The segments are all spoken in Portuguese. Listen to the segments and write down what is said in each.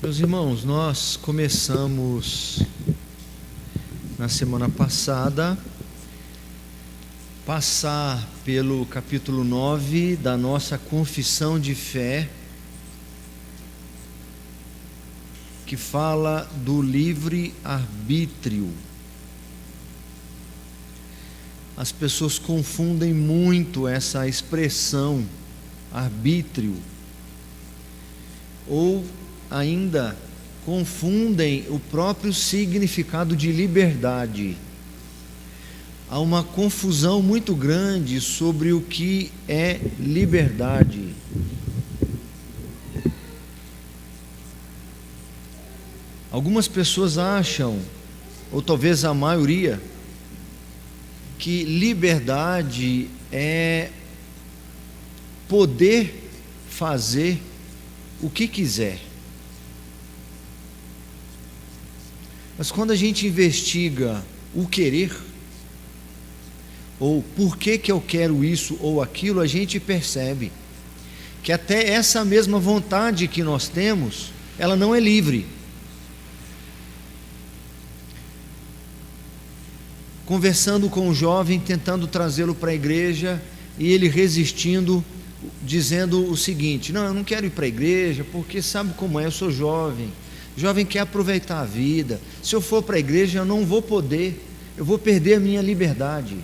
Meus irmãos, nós começamos na semana passada passar pelo capítulo 9 da nossa confissão de fé, que fala do livre-arbítrio. As pessoas confundem muito essa expressão arbítrio, ou ainda confundem o próprio significado de liberdade. Há uma confusão muito grande sobre o que é liberdade. Algumas pessoas acham, ou talvez a maioria, que liberdade é poder fazer o que quiser. Mas quando a gente investiga o querer, ou por que eu quero isso ou aquilo, a gente percebe que até essa mesma vontade que nós temos, ela não é livre. Conversando com um jovem, tentando trazê-lo para a igreja, e ele resistindo, dizendo o seguinte: não, eu não quero ir para a igreja, porque sabe como é, eu sou jovem. Jovem quer aproveitar a vida. Se eu for para a igreja, eu não vou poder, eu vou perder a minha liberdade.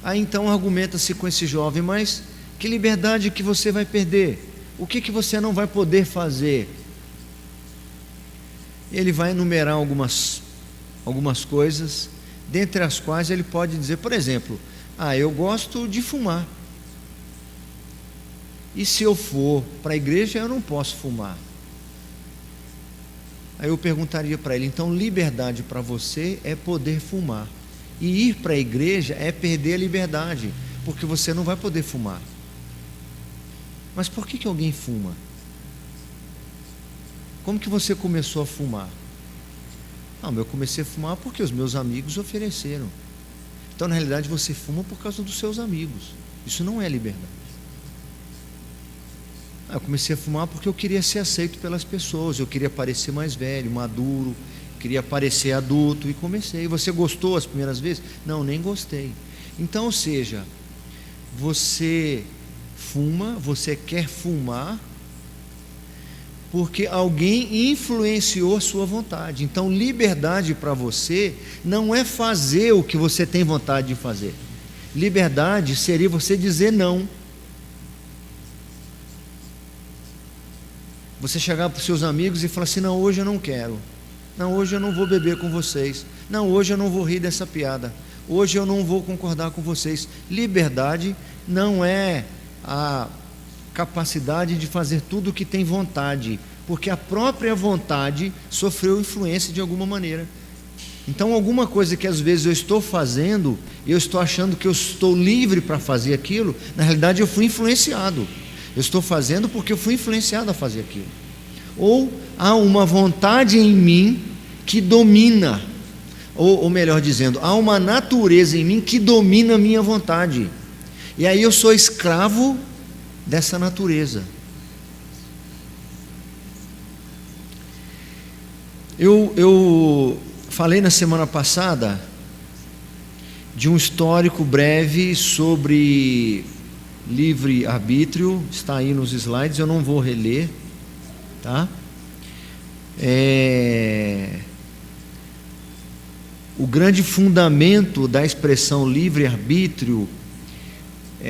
Aí então argumenta-se com esse jovem: mas que liberdade que você vai perder? O que você não vai poder fazer? Ele vai enumerar algumas coisas, dentre as quais ele pode dizer, por exemplo: eu gosto de fumar, e se eu for para a igreja eu não posso fumar. Aí eu perguntaria para ele: então liberdade para você é poder fumar, e ir para a igreja é perder a liberdade, porque você não vai poder fumar. Mas por que alguém fuma? Como que você começou a fumar? Não, eu comecei a fumar porque os meus amigos ofereceram. Então na realidade você fuma por causa dos seus amigos. Isso não é liberdade. Eu comecei a fumar porque eu queria ser aceito pelas pessoas, eu queria parecer mais velho, maduro, queria parecer adulto, e comecei. Você gostou as primeiras vezes? Não, nem gostei. Então, ou seja, você fuma, você quer fumar porque alguém influenciou a sua vontade. Então liberdade para você não é fazer o que você tem vontade de fazer. Liberdade seria você dizer não. Você chegar para os seus amigos e falar assim: não, hoje eu não quero, não, hoje eu não vou beber com vocês, não, hoje eu não vou rir dessa piada, hoje eu não vou concordar com vocês. Liberdade não é a capacidade de fazer tudo o que tem vontade, porque a própria vontade sofreu influência de alguma maneira. Então alguma coisa que às vezes eu estou fazendo, eu estou achando que eu estou livre para fazer aquilo, na realidade eu fui influenciado. Eu estou fazendo porque eu fui influenciado a fazer aquilo. Ou há uma vontade em mim que domina, ou melhor dizendo, há uma natureza em mim que domina a minha vontade, e aí eu sou escravo dessa natureza. Eu falei na semana passada de um histórico breve sobre livre-arbítrio, está aí nos slides, eu não vou reler, tá? O grande fundamento da expressão livre-arbítrio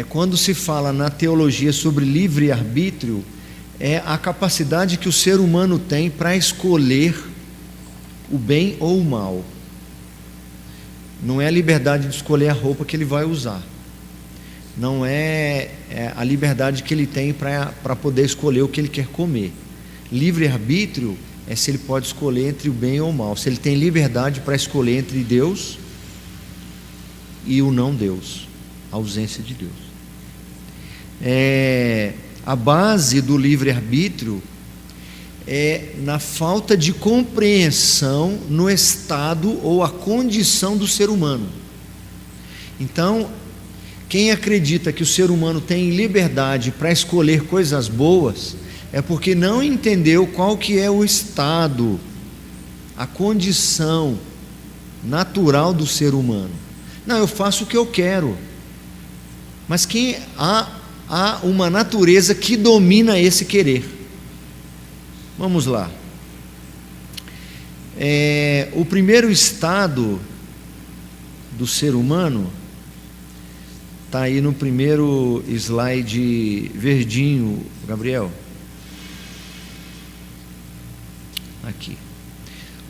quando se fala na teologia sobre livre-arbítrio, é a capacidade que o ser humano tem para escolher o bem ou o mal. Não é a liberdade de escolher a roupa que ele vai usar, não é a liberdade que ele tem para poder escolher o que ele quer comer. Livre-arbítrio é se ele pode escolher entre o bem ou o mal, se ele tem liberdade para escolher entre Deus e o não Deus, a ausência de Deus. A base do livre-arbítrio é na falta de compreensão no estado ou a condição do ser humano. Então, quem acredita que o ser humano tem liberdade para escolher coisas boas, é porque não entendeu qual que é o estado, a condição natural do ser humano. Não, eu faço o que eu quero, mas há uma natureza que domina esse querer. Vamos lá. O primeiro estado do ser humano está aí no primeiro slide verdinho, Gabriel. Aqui.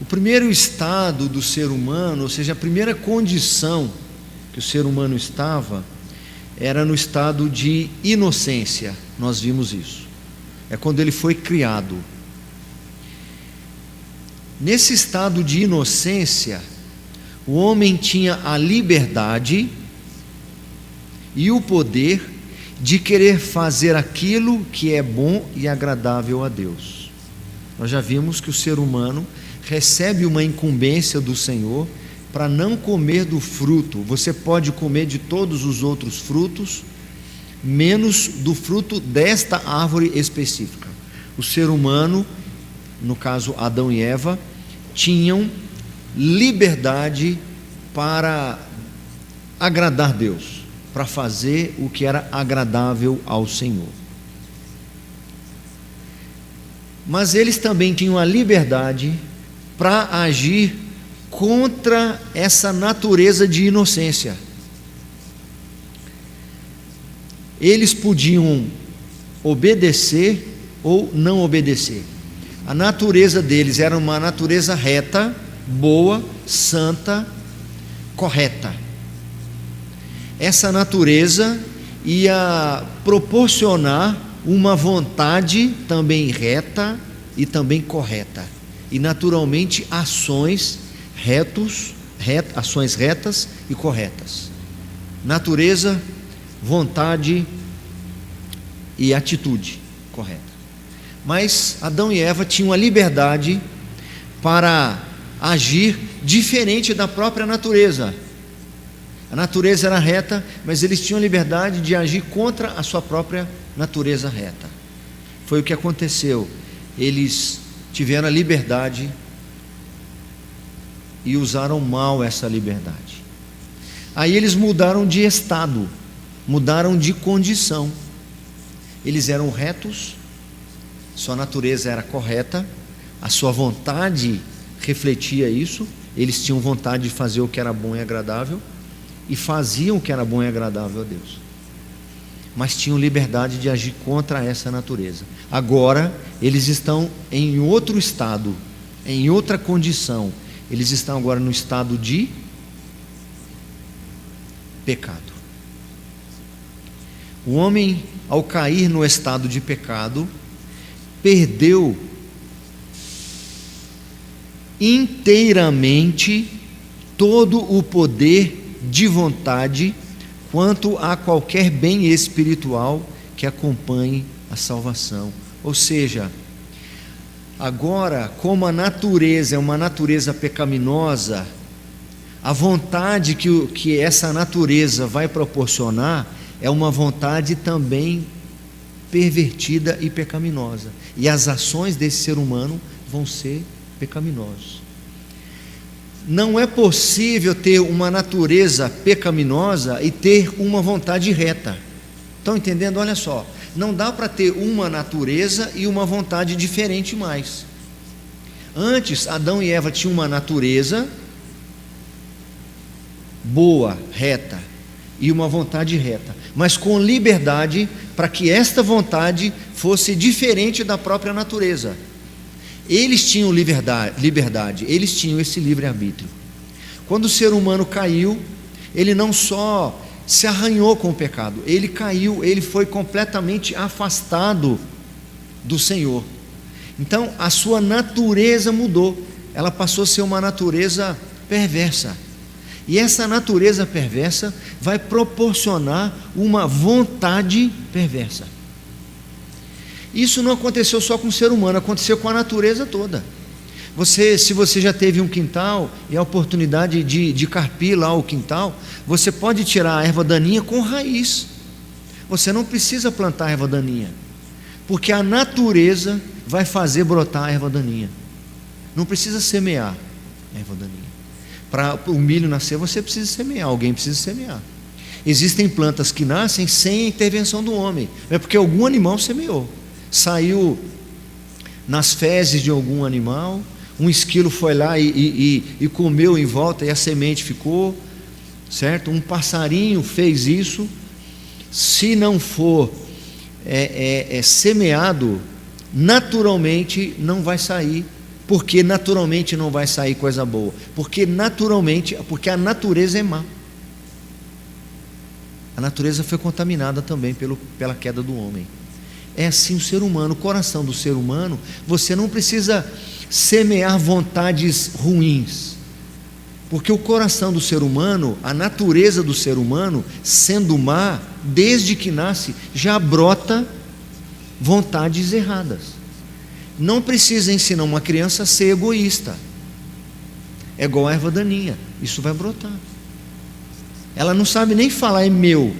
O primeiro estado do ser humano, ou seja, a primeira condição que o ser humano estava, era no estado de inocência. Nós vimos isso. É quando ele foi criado. Nesse estado de inocência, o homem tinha a liberdade e o poder de querer fazer aquilo que é bom e agradável a Deus. Nós já vimos que o ser humano recebe uma incumbência do Senhor para não comer do fruto. Você pode comer de todos os outros frutos, menos do fruto desta árvore específica. O ser humano, no caso Adão e Eva, tinham liberdade para agradar Deus, para fazer o que era agradável ao Senhor. Mas eles também tinham a liberdade para agir contra essa natureza de inocência. Eles podiam obedecer ou não obedecer. A natureza deles era uma natureza reta, boa, santa, correta. Essa natureza ia proporcionar uma vontade também reta e também correta. E naturalmente ações retas e corretas. Natureza, vontade e atitude correta. Mas Adão e Eva tinham a liberdade para agir diferente da própria natureza. A natureza era reta, mas eles tinham a liberdade de agir contra a sua própria natureza reta. Foi o que aconteceu. Eles tiveram a liberdade e usaram mal essa liberdade. Aí eles mudaram de estado, mudaram de condição. Eles eram retos, sua natureza era correta, a sua vontade refletia isso. Eles tinham vontade de fazer o que era bom e agradável, e faziam o que era bom e agradável a Deus, mas tinham liberdade de agir contra essa natureza. Agora eles estão em outro estado, em outra condição. Eles estão agora no estado de pecado. O homem, ao cair no estado de pecado, perdeu inteiramente todo o poder de vontade quanto a qualquer bem espiritual que acompanhe a salvação. Ou seja, agora, como a natureza é uma natureza pecaminosa, a vontade que essa natureza vai proporcionar é uma vontade também pervertida e pecaminosa. E as ações desse ser humano vão ser pecaminosas. Não é possível ter uma natureza pecaminosa e ter uma vontade reta. Estão entendendo? Olha só, não dá para ter uma natureza e uma vontade diferente mais. Antes, Adão e Eva tinham uma natureza boa, reta, e uma vontade reta, mas com liberdade para que esta vontade fosse diferente da própria natureza. Eles tinham liberdade, eles tinham esse livre-arbítrio. Quando o ser humano caiu, ele não só se arranhou com o pecado, ele caiu, ele foi completamente afastado do Senhor. Então a sua natureza mudou, ela passou a ser uma natureza perversa. E essa natureza perversa vai proporcionar uma vontade perversa. Isso não aconteceu só com o ser humano, aconteceu com a natureza toda. Se você já teve um quintal e a oportunidade de carpir lá o quintal, você pode tirar a erva daninha com raiz. Você não precisa plantar erva daninha. porque a natureza vai fazer brotar a erva daninha. Não precisa semear a erva daninha. Para o milho nascer, você precisa semear, alguém precisa semear. Existem plantas que nascem sem a intervenção do homem, é porque algum animal semeou, saiu nas fezes de algum animal, um esquilo foi lá e comeu em volta e a semente ficou, certo? Um passarinho fez isso. Se não for semeado, naturalmente não vai sair. Porque naturalmente não vai sair coisa boa, porque a natureza é má. A natureza foi contaminada também pela queda do homem. É assim o ser humano, o coração do ser humano. Você não precisa semear vontades ruins, porque o coração do ser humano, a natureza do ser humano, sendo má, desde que nasce, já brota vontades erradas. Não precisa ensinar uma criança a ser egoísta. É igual a erva daninha, isso vai brotar. Ela não sabe nem falar é meu,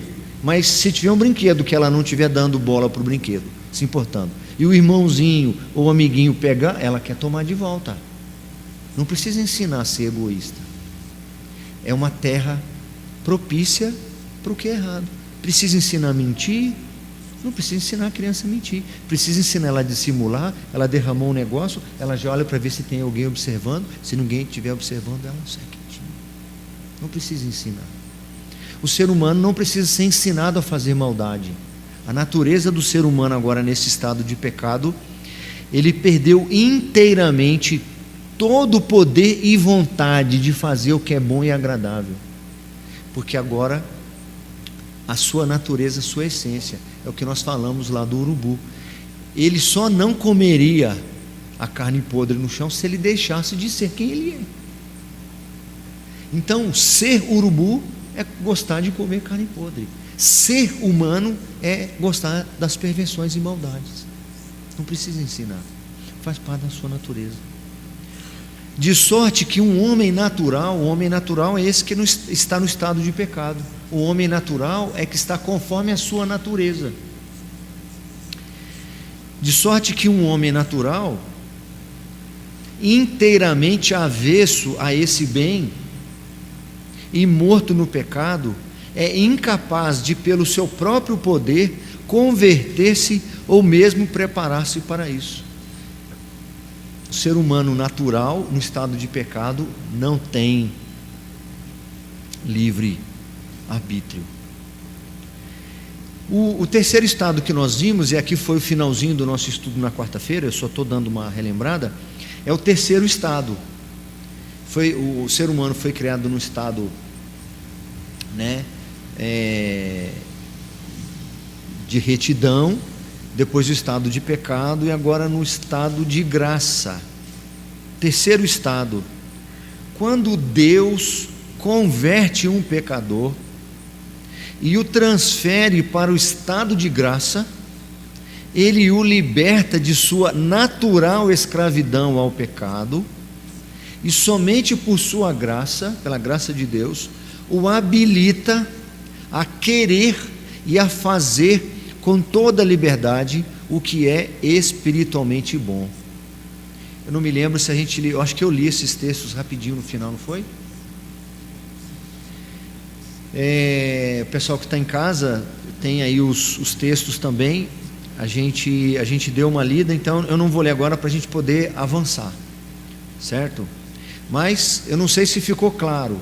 mas se tiver um brinquedo que ela não estiver dando bola para o brinquedo, se importando, e o irmãozinho ou o amiguinho pegar, ela quer tomar de volta. Não precisa ensinar a ser egoísta. É uma terra propícia para o que é errado. Precisa ensinar a mentir? Não precisa ensinar a criança a mentir. Precisa ensinar ela a dissimular. Ela derramou um negócio, ela já olha para ver se tem alguém observando. Se ninguém estiver observando, ela sai quietinha. Não precisa ensinar. O ser humano não precisa ser ensinado a fazer maldade. A natureza do ser humano agora, nesse estado de pecado, ele perdeu inteiramente todo o poder e vontade de fazer o que é bom e agradável, porque agora a sua natureza, a sua essência, é o que nós falamos lá do urubu. Ele só não comeria a carne podre no chão se ele deixasse de ser quem ele é. Então, ser urubu é gostar de comer carne podre. Ser humano é gostar das perversões e maldades. Não precisa ensinar, faz parte da sua natureza. De sorte que o homem natural é esse que não está no estado de pecado. O homem natural é que está conforme a sua natureza. De sorte que um homem natural, inteiramente avesso a esse bem e morto no pecado, é incapaz de, pelo seu próprio poder, converter-se ou mesmo preparar-se para isso. O ser humano natural, no estado de pecado, não tem livre arbítrio. O terceiro estado que nós vimos, e aqui foi o finalzinho do nosso estudo na quarta-feira, eu só estou dando uma relembrada, é o terceiro estado. O ser humano foi criado num estado, de retidão, depois o estado de pecado e agora no estado de graça. Terceiro estado, quando Deus converte um pecador e o transfere para o estado de graça, ele o liberta de sua natural escravidão ao pecado e somente por sua graça, pela graça de Deus, o habilita a querer e a fazer com toda liberdade o que é espiritualmente bom. Eu não me lembro se a gente eu acho que eu li esses textos rapidinho no final, não foi? O pessoal que está em casa tem aí os textos também. A gente deu uma lida, então eu não vou ler agora para a gente poder avançar, certo? Mas eu não sei se ficou claro.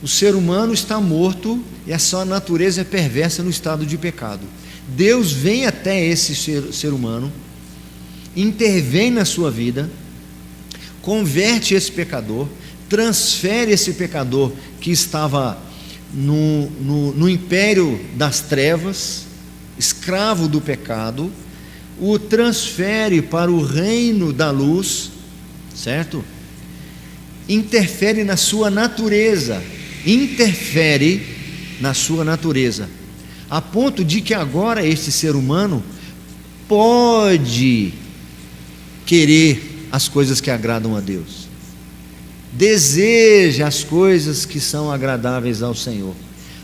O ser humano está morto e a sua natureza é perversa no estado de pecado. Deus vem até esse ser humano, intervém na sua vida, converte esse pecador, transfere esse pecador que estava no império das trevas, escravo do pecado, o transfere para o reino da luz, certo? Interfere na sua natureza, a ponto de que agora esse ser humano pode querer as coisas que agradam a Deus, deseja as coisas que são agradáveis ao Senhor.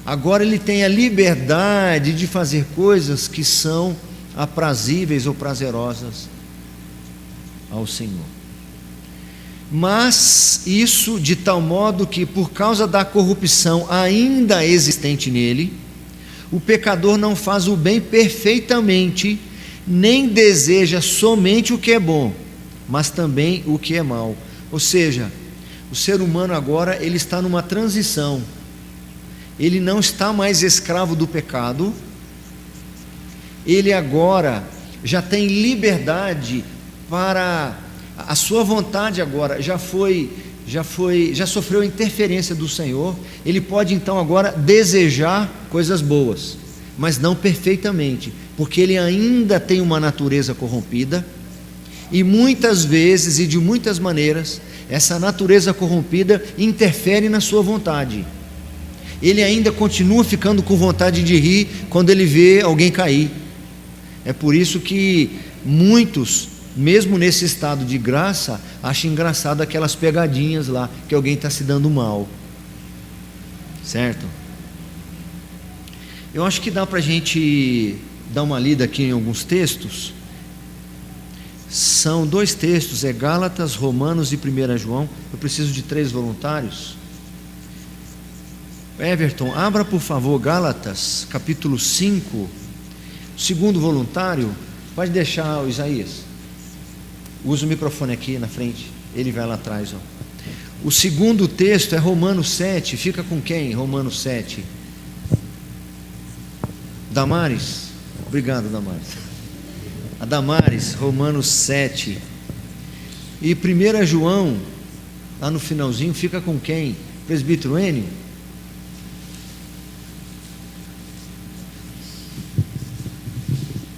Agora ele tem a liberdade de fazer coisas que são aprazíveis ou prazerosas ao Senhor. Mas isso de tal modo que, por causa da corrupção ainda existente nele, o pecador não faz o bem perfeitamente, nem deseja somente o que é bom, mas também o que é mal. Ou seja, o ser humano agora ele está numa transição. Ele não está mais escravo do pecado. Ele agora já tem liberdade para a sua vontade agora já sofreu interferência do Senhor. Ele pode então agora desejar coisas boas, mas não perfeitamente, porque ele ainda tem uma natureza corrompida, e muitas vezes e de muitas maneiras essa natureza corrompida interfere na sua vontade. Ele ainda continua ficando com vontade de rir quando ele vê alguém cair. É por isso que muitos, mesmo nesse estado de graça, acham engraçado aquelas pegadinhas lá, que alguém está se dando mal, certo? Eu acho que dá para a gente dar uma lida aqui em alguns textos. São 2 textos, é Gálatas, Romanos e 1 João. Eu preciso de 3 voluntários. Everton, abra por favor Gálatas, capítulo 5. O segundo voluntário, pode deixar o Isaías. Usa o microfone aqui na frente, ele vai lá atrás. Ó. O segundo texto é Romanos 7. Fica com quem? Romanos 7. Damares? Obrigado, Damares. A Damares, Romanos 7. E 1 João, lá no finalzinho, fica com quem? Presbítero Enio?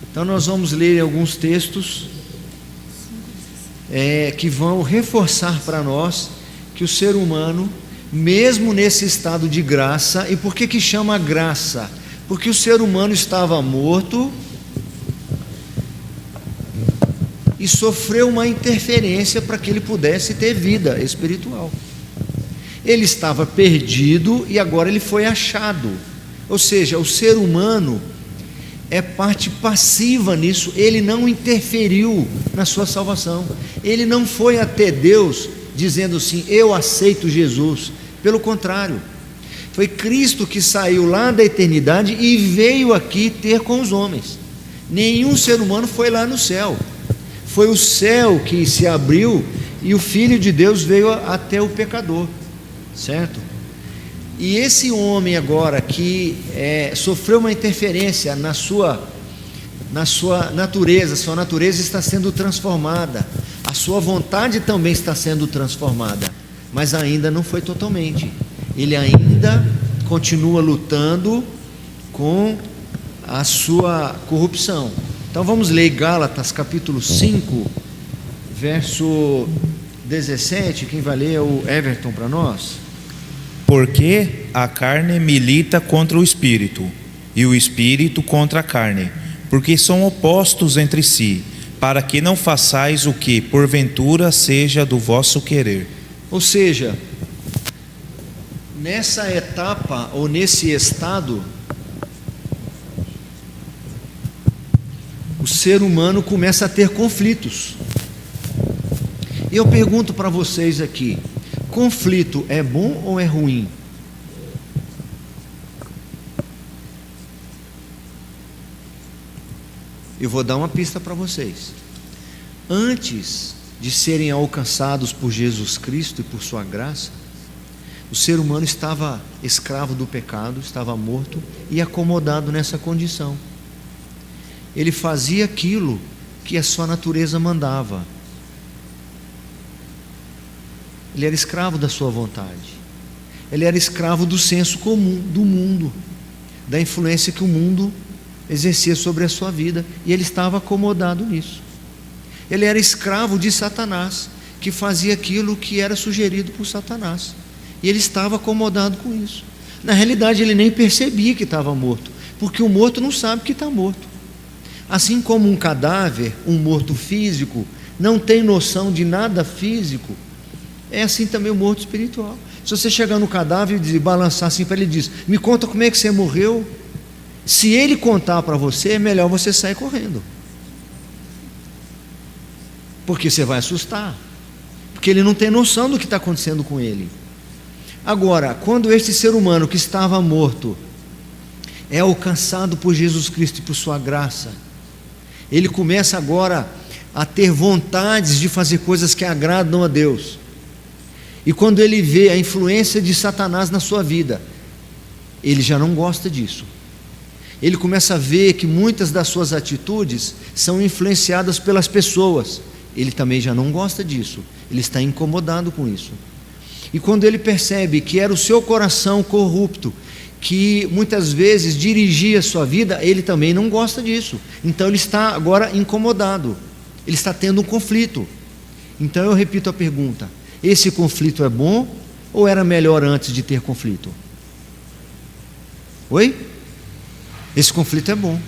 Então nós vamos ler alguns textos que vão reforçar para nós que o ser humano, mesmo nesse estado de graça, e por que chama graça? Porque o ser humano estava morto e sofreu uma interferência para que ele pudesse ter vida espiritual. Ele estava perdido e agora ele foi achado. Ou seja, o ser humano é parte passiva nisso. Ele não interferiu na sua salvação. Ele não foi até Deus dizendo assim: eu aceito Jesus. Pelo contrário, foi Cristo que saiu lá da eternidade e veio aqui ter com os homens. Nenhum ser humano foi lá no céu. Foi o céu que se abriu e o Filho de Deus veio até o pecador, certo? E esse homem agora que sofreu uma interferência na sua natureza, sua natureza está sendo transformada, a sua vontade também está sendo transformada, mas ainda não foi totalmente. Ele ainda continua lutando com a sua corrupção. Então vamos ler Gálatas capítulo 5, verso 17. Quem vai ler é o Everton para nós. Porque a carne milita contra o espírito, e o espírito contra a carne, porque são opostos entre si, para que não façais o que porventura seja do vosso querer. Ou seja, nessa etapa ou nesse estado, o ser humano começa a ter conflitos. E eu pergunto para vocês aqui: conflito é bom ou é ruim? Eu vou dar uma pista para vocês. Antes de serem alcançados por Jesus Cristo e por sua graça, o ser humano estava escravo do pecado, estava morto e acomodado nessa condição. Ele fazia aquilo que a sua natureza mandava. Ele era escravo da sua vontade. Ele era escravo do senso comum do mundo, da influência que o mundo exercia sobre a sua vida, e ele estava acomodado nisso. Ele era escravo de Satanás, que fazia aquilo que era sugerido por Satanás, e ele estava acomodado com isso. Na realidade, ele nem percebia que estava morto, porque o morto não sabe que está morto. Assim como um cadáver, um morto físico, não tem noção de nada físico, é assim também o morto espiritual. Se você chegar no cadáver e balançar assim para ele, diz: me conta como é que você morreu, Se ele contar para você, é melhor você sair correndo, porque você vai assustar, porque ele não tem noção do que está acontecendo com ele. Agora, quando este ser humano que estava morto é alcançado por Jesus Cristo e por sua graça, ele começa agora a ter vontades de fazer coisas que agradam a Deus. E quando ele vê a influência de Satanás na sua vida, ele já não gosta disso. Ele começa a ver que muitas das suas atitudes são influenciadas pelas pessoas. Ele também já não gosta disso. Ele está incomodado com isso. E quando ele percebe que era o seu coração corrupto que muitas vezes dirigia a sua vida, ele também não gosta disso. Então ele está agora incomodado. Ele está tendo um conflito. Então eu repito a pergunta: esse conflito é bom ou era melhor antes de ter conflito? Oi? Esse conflito é bom.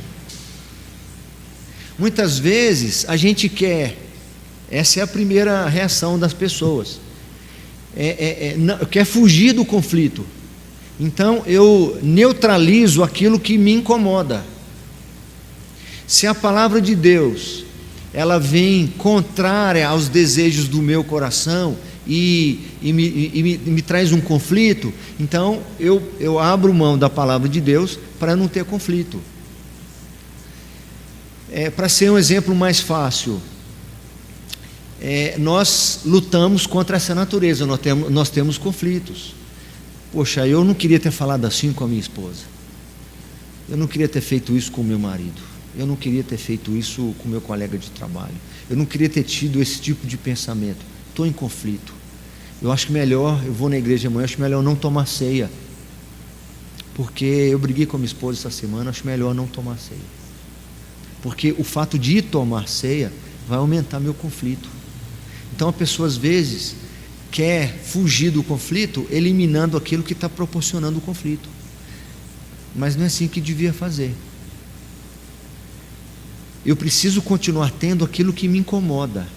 Muitas vezes a gente quer, essa é a primeira reação das pessoas, quer fugir do conflito. Então eu neutralizo aquilo que me incomoda. Se a palavra de Deus ela vem contrária aos desejos do meu coração e me traz um conflito, então eu abro mão da palavra de Deus para não ter conflito. Para ser um exemplo mais fácil, nós lutamos contra essa natureza, nós temos conflitos. Poxa, eu não queria ter falado assim com a minha esposa, eu não queria ter feito isso com o meu marido, eu não queria ter feito isso com o meu colega de trabalho, eu não queria ter tido esse tipo de pensamento. Estou em conflito. Eu acho que melhor, eu vou na igreja amanhã, acho melhor não tomar ceia, porque eu briguei com a minha esposa essa semana, acho melhor não tomar ceia, porque o fato de ir tomar ceia vai aumentar meu conflito. Então a pessoa às vezes quer fugir do conflito, eliminando aquilo que está proporcionando o conflito, mas não é assim que devia fazer. Eu preciso continuar tendo aquilo que me incomoda,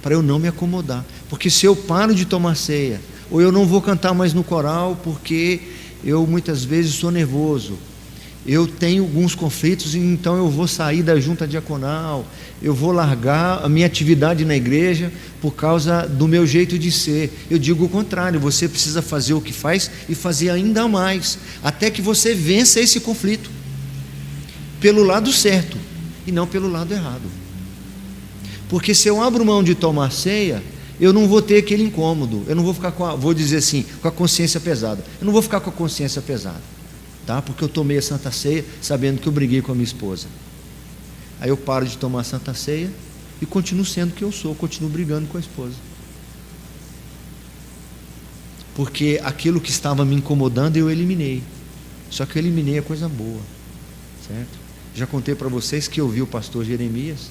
para eu não me acomodar, porque se eu paro de tomar ceia, ou eu não vou cantar mais no coral, porque eu muitas vezes sou nervoso, eu tenho alguns conflitos, então eu vou sair da junta diaconal, eu vou largar a minha atividade na igreja, por causa do meu jeito de ser. Eu digo o contrário: você precisa fazer o que faz, e fazer ainda mais, até que você vença esse conflito, pelo lado certo, e não pelo lado errado. Porque se eu abro mão de tomar ceia, eu não vou ter aquele incômodo, eu não vou ficar vou dizer assim, com a consciência pesada. Eu não vou ficar com a consciência pesada, tá? Porque eu tomei a Santa Ceia sabendo que eu briguei com a minha esposa. Aí eu paro de tomar a Santa Ceia e continuo sendo o que eu sou, continuo brigando com a esposa. Porque aquilo que estava me incomodando eu eliminei. Só que eu eliminei a coisa boa, certo? Já contei para vocês que eu vi o pastor Jeremias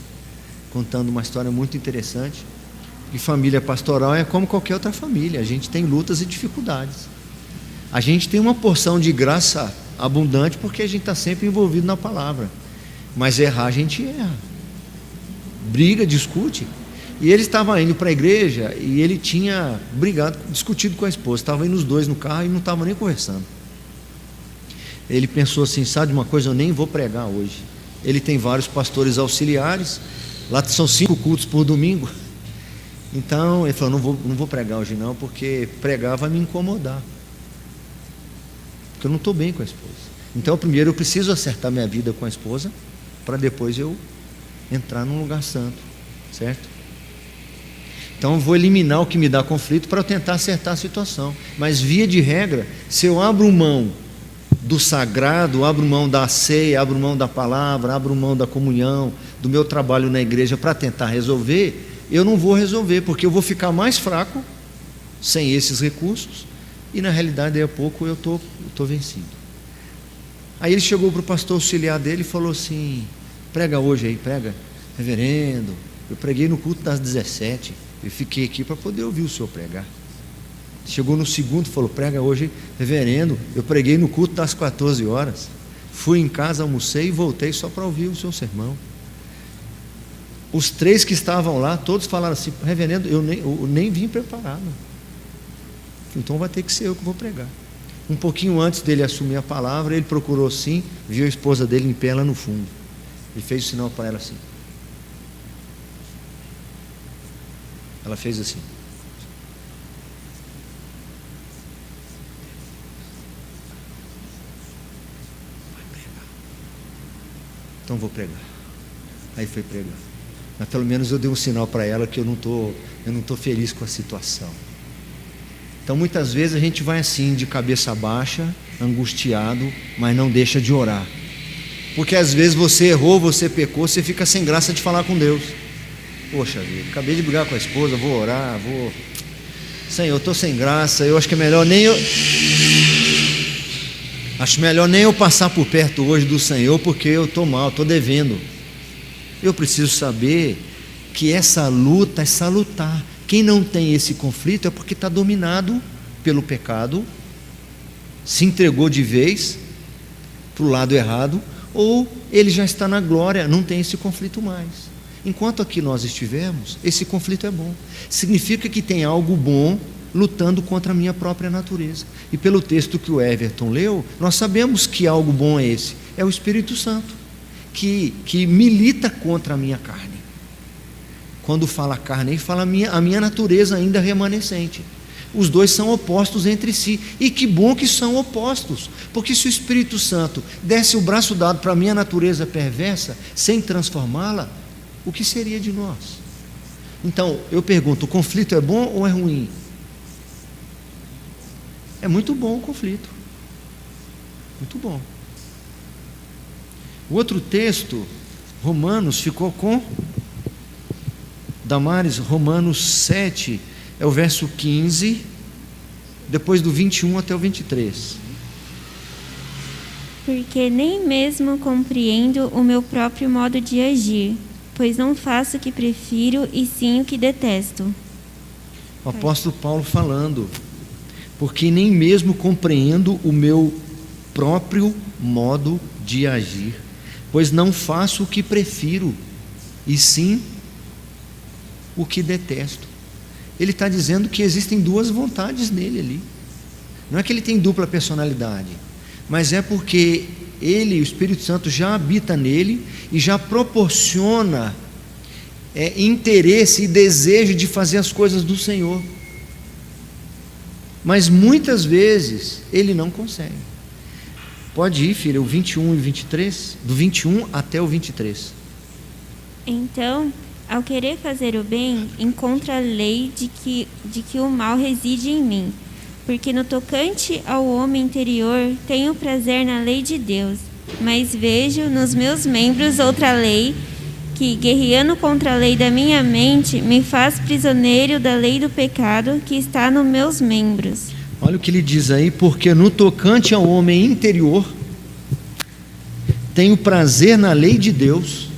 contando uma história muito interessante, que família pastoral é como qualquer outra família, a gente tem lutas e dificuldades. A gente tem uma porção de graça abundante, porque a gente está sempre envolvido na palavra, mas errar a gente erra, briga, discute. E ele estava indo para a igreja e ele tinha brigado, discutido com a esposa, estavam indo os dois no carro e não estavam nem conversando. Ele pensou assim: sabe de uma coisa, eu nem vou pregar hoje. Ele tem vários pastores auxiliares, lá são 5 cultos por domingo. Então ele falou: não vou pregar hoje não, porque pregar vai me incomodar, porque eu não estou bem com a esposa. Então primeiro eu preciso acertar minha vida com a esposa, para depois eu entrar num lugar santo, certo? Então eu vou eliminar o que me dá conflito, para eu tentar acertar a situação. Mas via de regra, se eu abro mão do sagrado, abro mão da ceia, abro mão da palavra, abro mão da comunhão, do meu trabalho na igreja, para tentar resolver, eu não vou resolver, porque eu vou ficar mais fraco sem esses recursos, e na realidade daí a pouco eu estou vencido. Aí ele chegou para o pastor auxiliar dele e falou assim: prega hoje aí, prega. Reverendo, eu preguei no culto das 17, eu fiquei aqui para poder ouvir o senhor pregar. Chegou no segundo e falou: prega hoje. Reverendo, eu preguei no culto das 14 horas, fui em casa, almocei e voltei só para ouvir o seu sermão. Os 3 que estavam lá, todos falaram assim: reverendo, eu nem vim preparado, então vai ter que ser eu que vou pregar. Um pouquinho antes dele assumir a palavra, ele procurou sim, viu a esposa dele em pé lá no fundo. Ele fez o sinal para ela assim. Ela fez assim. Vai pregar. Então vou pregar. Aí foi pregar. Mas pelo menos eu dei um sinal para ela que eu não tô feliz com a situação. Então muitas vezes a gente vai assim, de cabeça baixa, angustiado, mas não deixa de orar. Porque às vezes você errou, você pecou, você fica sem graça de falar com Deus. Poxa vida, acabei de brigar com a esposa, vou orar, Senhor, eu estou sem graça, eu acho que é melhor nem eu... Acho melhor nem eu passar por perto hoje do Senhor, porque eu estou mal, estou devendo. Eu preciso saber que essa luta é salutar. Quem não tem esse conflito é porque está dominado pelo pecado, se entregou de vez para o lado errado, ou ele já está na glória, não tem esse conflito mais. Enquanto aqui nós estivermos, esse conflito é bom. Significa que tem algo bom lutando contra a minha própria natureza. E pelo texto que o Everton leu, nós sabemos que algo bom é esse. É o Espírito Santo, que milita contra a minha carne. Quando fala carne, ele fala a minha natureza ainda remanescente. Os dois são opostos entre si. E que bom que são opostos. Porque se o Espírito Santo desse o braço dado para a minha natureza perversa, sem transformá-la, o que seria de nós? Então, eu pergunto, o conflito é bom ou é ruim? É muito bom o conflito. Muito bom. O outro texto, Romanos, ficou com Damares, Romanos 7, é o verso 15, depois do 21 até o 23. Porque nem mesmo compreendo o meu próprio modo de agir, pois não faço o que prefiro e sim o que detesto. O apóstolo Paulo falando, porque nem mesmo compreendo o meu próprio modo de agir, pois não faço o que prefiro e sim o que detesto. Ele está dizendo que existem duas vontades nele ali. Não é que ele tem dupla personalidade, mas é porque ele, o Espírito Santo, já habita nele e já proporciona interesse e desejo de fazer as coisas do Senhor. Mas muitas vezes ele não consegue. Pode ir, filha, o 21 e 23, do 21 até o 23. Então, ao querer fazer o bem, encontro a lei de que o mal reside em mim. Porque no tocante ao homem interior, tenho prazer na lei de Deus, mas vejo nos meus membros outra lei, que, guerreando contra a lei da minha mente, me faz prisioneiro da lei do pecado que está nos meus membros. Olha o que ele diz aí, porque no tocante ao homem interior, tenho prazer na lei de Deus.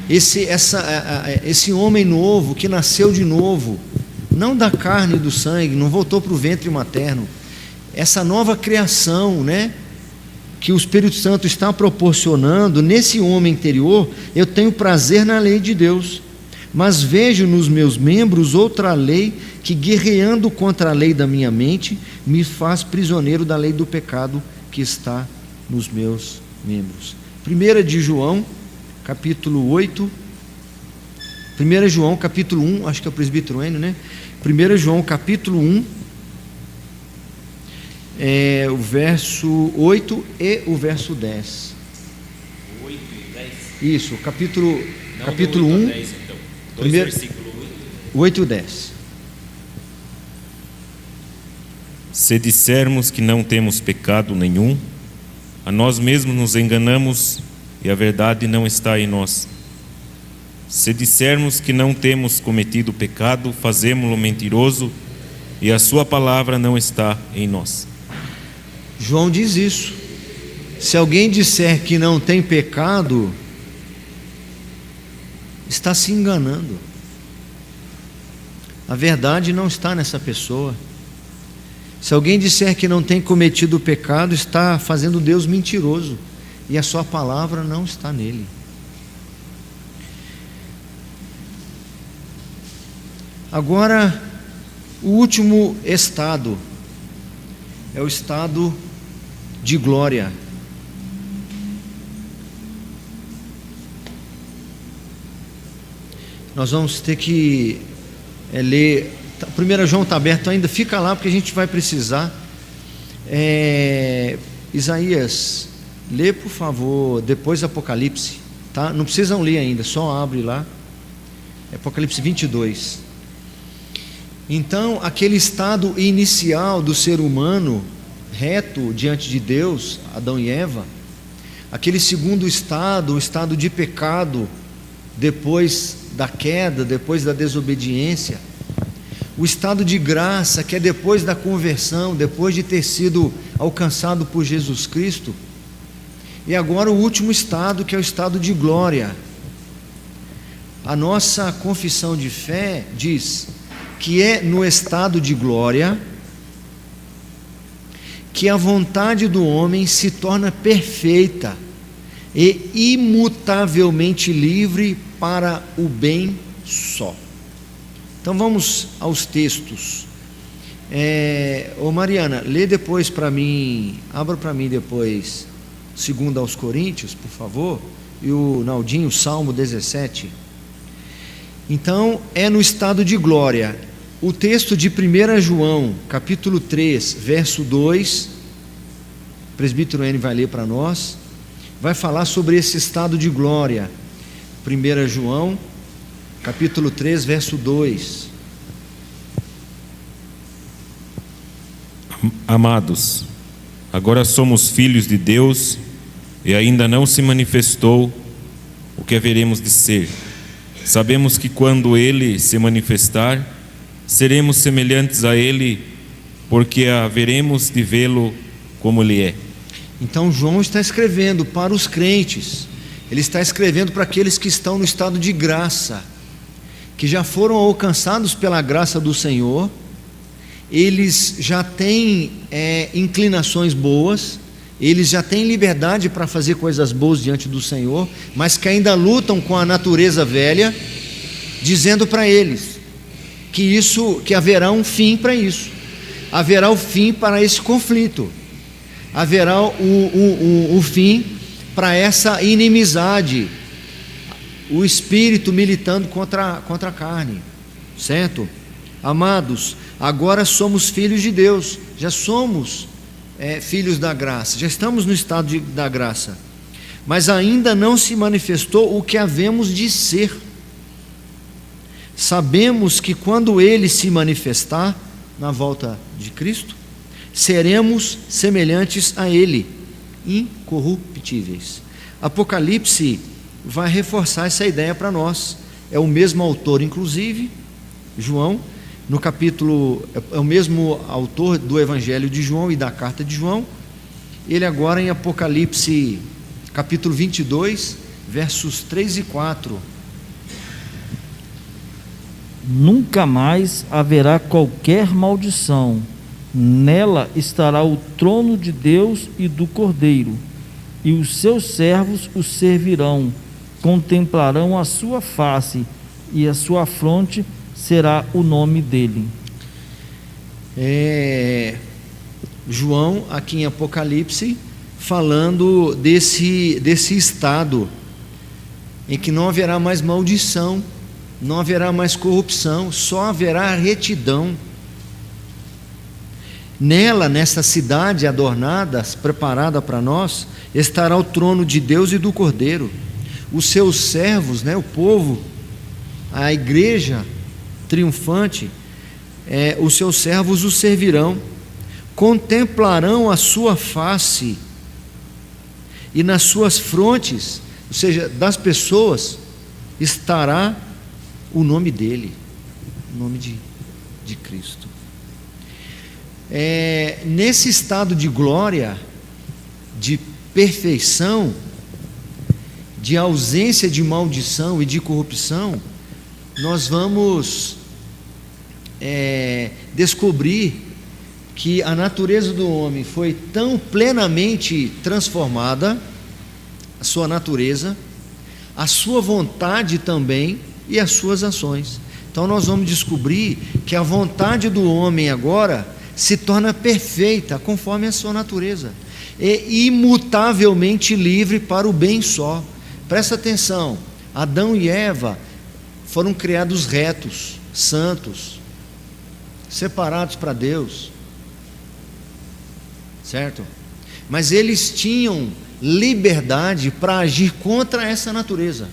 Esse homem novo, que nasceu de novo, não da carne e do sangue, não voltou para o ventre materno, essa nova criação, que o Espírito Santo está proporcionando, nesse homem interior, eu tenho prazer na lei de Deus, mas vejo nos meus membros outra lei, que guerreando contra a lei da minha mente, me faz prisioneiro da lei do pecado que está nos meus membros. 1 de João, capítulo 8, 1 João capítulo 1, acho que é o presbítero Enio, 1 João capítulo 1, o verso 8 e o verso 10. 8 e 10? Isso, capítulo 1, 10, então. 2 versículos 8 e 10. Se dissermos que não temos pecado nenhum, a nós mesmos nos enganamos e a verdade não está em nós. Se dissermos que não temos cometido pecado, fazemo-lo mentiroso e a sua palavra não está em nós. João diz isso. Se alguém disser que não tem pecado, está se enganando. A verdade não está nessa pessoa. Se alguém disser que não tem cometido pecado, está fazendo Deus mentiroso e a sua palavra não está nele. Agora, o último estado é o estado de glória. Nós vamos ter que ler. 1 João está aberto ainda, fica lá porque a gente vai precisar. Isaías, lê por favor, depois Apocalipse, tá? Não precisam ler ainda, só abre lá. Apocalipse 22. Então, aquele estado inicial do ser humano, reto diante de Deus, Adão e Eva, aquele segundo estado, o estado de pecado, depois da queda, depois da desobediência, o estado de graça, que é depois da conversão, depois de ter sido alcançado por Jesus Cristo, e agora o último estado, que é o estado de glória. A nossa confissão de fé diz que é no estado de glória que a vontade do homem se torna perfeita e imutavelmente livre para o bem só. Então vamos aos textos. Mariana, lê depois para mim, abra para mim depois 2 aos Coríntios, por favor, e o Naldinho, Salmo 17. Então, é no estado de glória. O texto de 1 João, capítulo 3, verso 2, o presbítero N vai ler para nós, vai falar sobre esse estado de glória. 1 João, capítulo 3, verso 2. Amados, agora somos filhos de Deus e ainda não se manifestou o que haveremos de ser. Sabemos que quando Ele se manifestar, seremos semelhantes a Ele, porque haveremos de vê-lo como Ele é. Então João está escrevendo para os crentes, ele está escrevendo para aqueles que estão no estado de graça, que já foram alcançados pela graça do Senhor, eles já têm inclinações boas, eles já têm liberdade para fazer coisas boas diante do Senhor, mas que ainda lutam com a natureza velha, dizendo para eles que haverá um fim para isso, haverá o fim para esse conflito, haverá o fim para essa inimizade, o espírito militando contra a carne, certo? Amados, agora somos filhos de Deus, já somos filhos da graça, já estamos no estado da graça, mas ainda não se manifestou o que havemos de ser. Sabemos que quando Ele se manifestar, na volta de Cristo, seremos semelhantes a Ele, incorruptíveis. Apocalipse vai reforçar essa ideia para nós, é o mesmo autor, inclusive, João, no capítulo, é o mesmo autor do Evangelho de João e da carta de João. Ele agora em Apocalipse capítulo 22, versos 3 e 4. Nunca mais haverá qualquer maldição, nela estará o trono de Deus e do Cordeiro, e os seus servos o servirão, contemplarão a sua face, e a sua fronte será o nome dele. João, aqui em Apocalipse, falando desse estado em que não haverá mais maldição, não haverá mais corrupção, só haverá retidão. Nela, nessa cidade adornada, preparada para nós, estará o trono de Deus e do Cordeiro. Os seus servos, o povo, a igreja triunfante, os seus servos o servirão, contemplarão a sua face, e nas suas frontes, ou seja, das pessoas, estará o nome dele, o nome de Cristo. Nesse estado de glória, de perfeição, de ausência de maldição e de corrupção, nós vamos descobrir que a natureza do homem foi tão plenamente transformada, a sua natureza, a sua vontade também e as suas ações. Então nós vamos descobrir que a vontade do homem agora se torna perfeita conforme a sua natureza, e imutavelmente livre para o bem só. Presta atenção, Adão e Eva foram criados retos, santos, separados para Deus, certo? Mas eles tinham liberdade para agir contra essa natureza.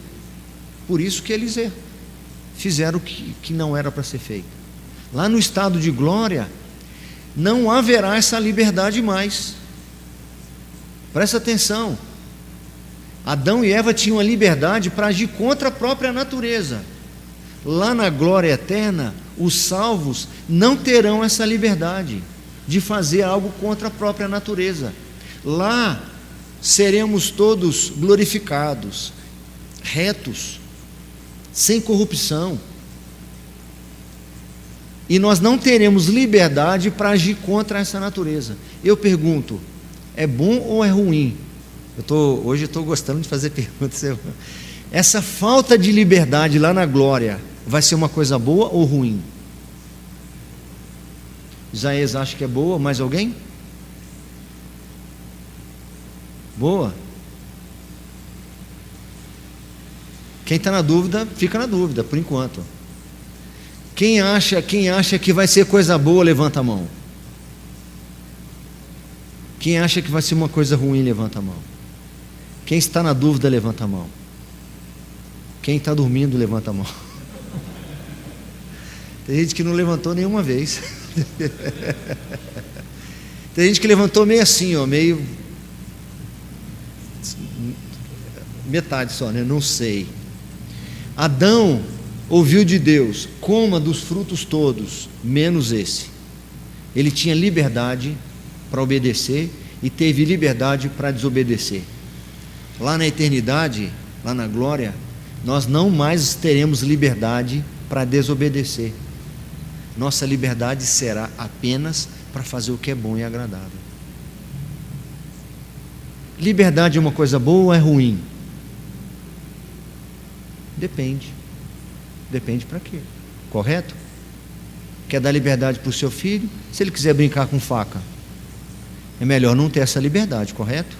Por isso que eles fizeram o que não era para ser feito. Lá no estado de glória, não haverá essa liberdade mais. Presta atenção. Adão e Eva tinham a liberdade para agir contra a própria natureza. Lá na glória eterna, os salvos não terão essa liberdade de fazer algo contra a própria natureza. Lá seremos todos glorificados, retos, sem corrupção. E nós não teremos liberdade para agir contra essa natureza. Eu pergunto, é bom ou é ruim? Hoje eu estou gostando de fazer perguntas. Essa falta de liberdade lá na glória vai ser uma coisa boa ou ruim? Isaías acha que é boa, mais alguém? Boa? Quem está na dúvida, fica na dúvida, por enquanto. Quem acha que vai ser coisa boa, levanta a mão. Quem acha que vai ser uma coisa ruim, levanta a mão. Quem está na dúvida, levanta a mão. Quem está dormindo, levanta a mão. Tem gente que não levantou nenhuma vez. Tem gente que levantou meio assim, ó, meio metade só, né? Não sei. Adão ouviu de Deus: coma dos frutos todos, menos esse. Ele tinha liberdade para obedecer e teve liberdade para desobedecer. Lá na eternidade, lá na glória, nós não mais teremos liberdade para desobedecer. Nossa liberdade será apenas para fazer o que é bom e agradável. Liberdade é uma coisa boa ou é ruim? Depende. Depende para quê? Correto? Quer dar liberdade para o seu filho? Se ele quiser brincar com faca, é melhor não ter essa liberdade, correto?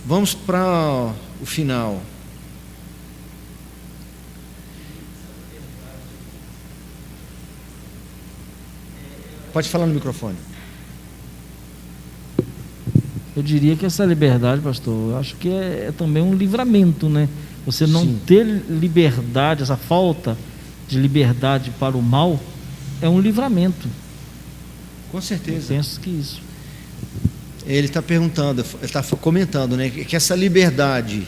Vamos para o final. Pode falar no microfone. Eu diria que essa liberdade, pastor, eu acho que é também um livramento, né? Você não ter liberdade, essa falta de liberdade para o mal, é um livramento. Com certeza. Eu penso que isso. Ele está perguntando, ele está comentando, né, que essa liberdade,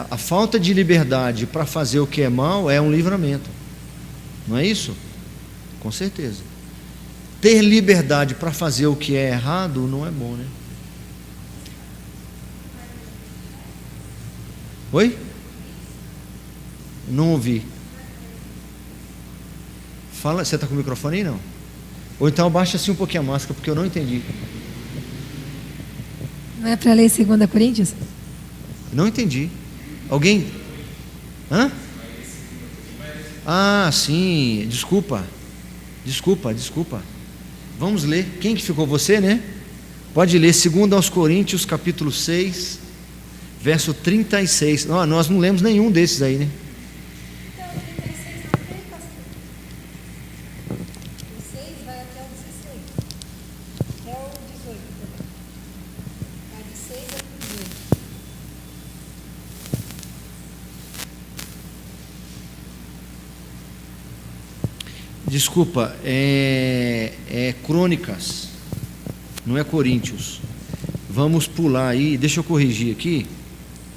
a falta de liberdade para fazer o que é mal é um livramento. Não é isso? Com certeza. Ter liberdade para fazer o que é errado não é bom, né? Oi? Não ouvi. Fala, você está com o microfone aí, não? Ou então abaixa assim um pouquinho a máscara, porque eu não entendi. Não é para ler 2 Coríntios? Não entendi. Alguém? Hã? Ah, sim. Desculpa. Vamos ler. Quem que ficou? Você, né? Pode ler 2 Coríntios, capítulo 6, verso 36. Não, nós não lemos nenhum desses aí, né? Desculpa, é Crônicas, não é Coríntios. Vamos pular aí, deixa eu corrigir aqui.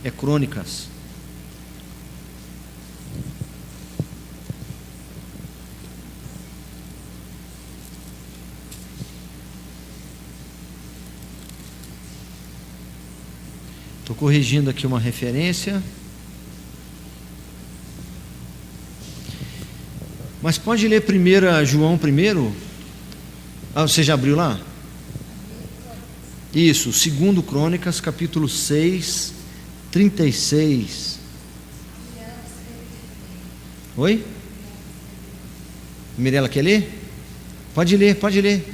É Crônicas. Estou corrigindo aqui uma referência. Mas pode ler 1 João primeiro? Ah, você já abriu lá? Isso, 2 Crônicas, capítulo 6, 36. Oi? Mirela quer ler? Pode ler, pode ler.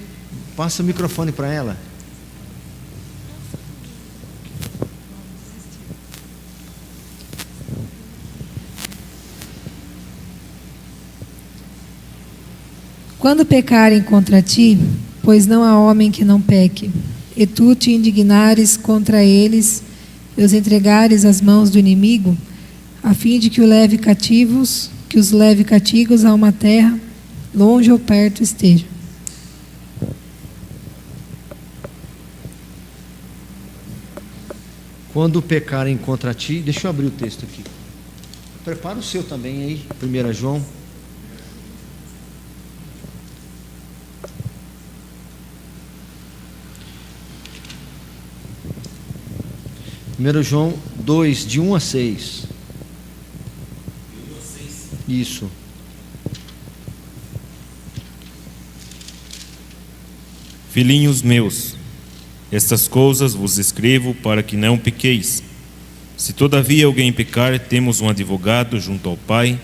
Passa o microfone para ela. Quando pecarem contra ti, pois não há homem que não peque, e tu te indignares contra eles e os entregares às mãos do inimigo, a fim de que os leve cativos a uma terra, longe ou perto esteja. Quando pecarem contra ti, deixa eu abrir o texto aqui. Prepara o seu também aí, 1 João. 1 João 2, de 1 a 6. Isso. Filhinhos meus, estas coisas vos escrevo para que não pequeis. Se todavia alguém pecar, temos um advogado junto ao Pai,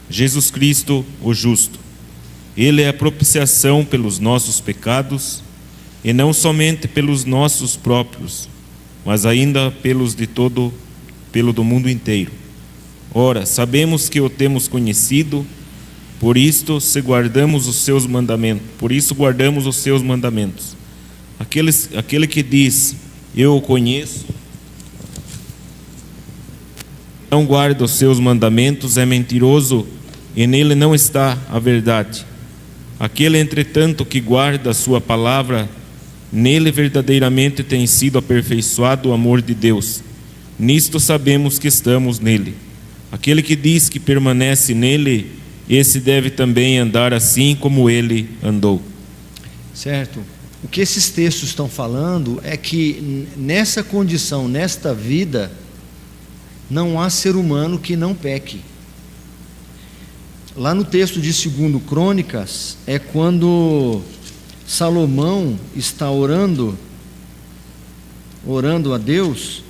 Jesus Cristo, o justo. Ele é a propiciação pelos nossos pecados, e não somente pelos nossos próprios, mas ainda pelo do mundo inteiro. Ora, sabemos que o temos conhecido, por isso guardamos os seus mandamentos. Aquele que diz, eu o conheço, não guarda os seus mandamentos, é mentiroso, e nele não está a verdade. Aquele, entretanto, que guarda a sua palavra, nele verdadeiramente tem sido aperfeiçoado o amor de Deus. Nisto sabemos que estamos nele. Aquele que diz que permanece nele, esse deve também andar assim como ele andou. Certo? O que esses textos estão falando é que nessa condição, nesta vida, não há ser humano que não peque. Lá no texto de 2 Crônicas, é quando Salomão está orando a Deus,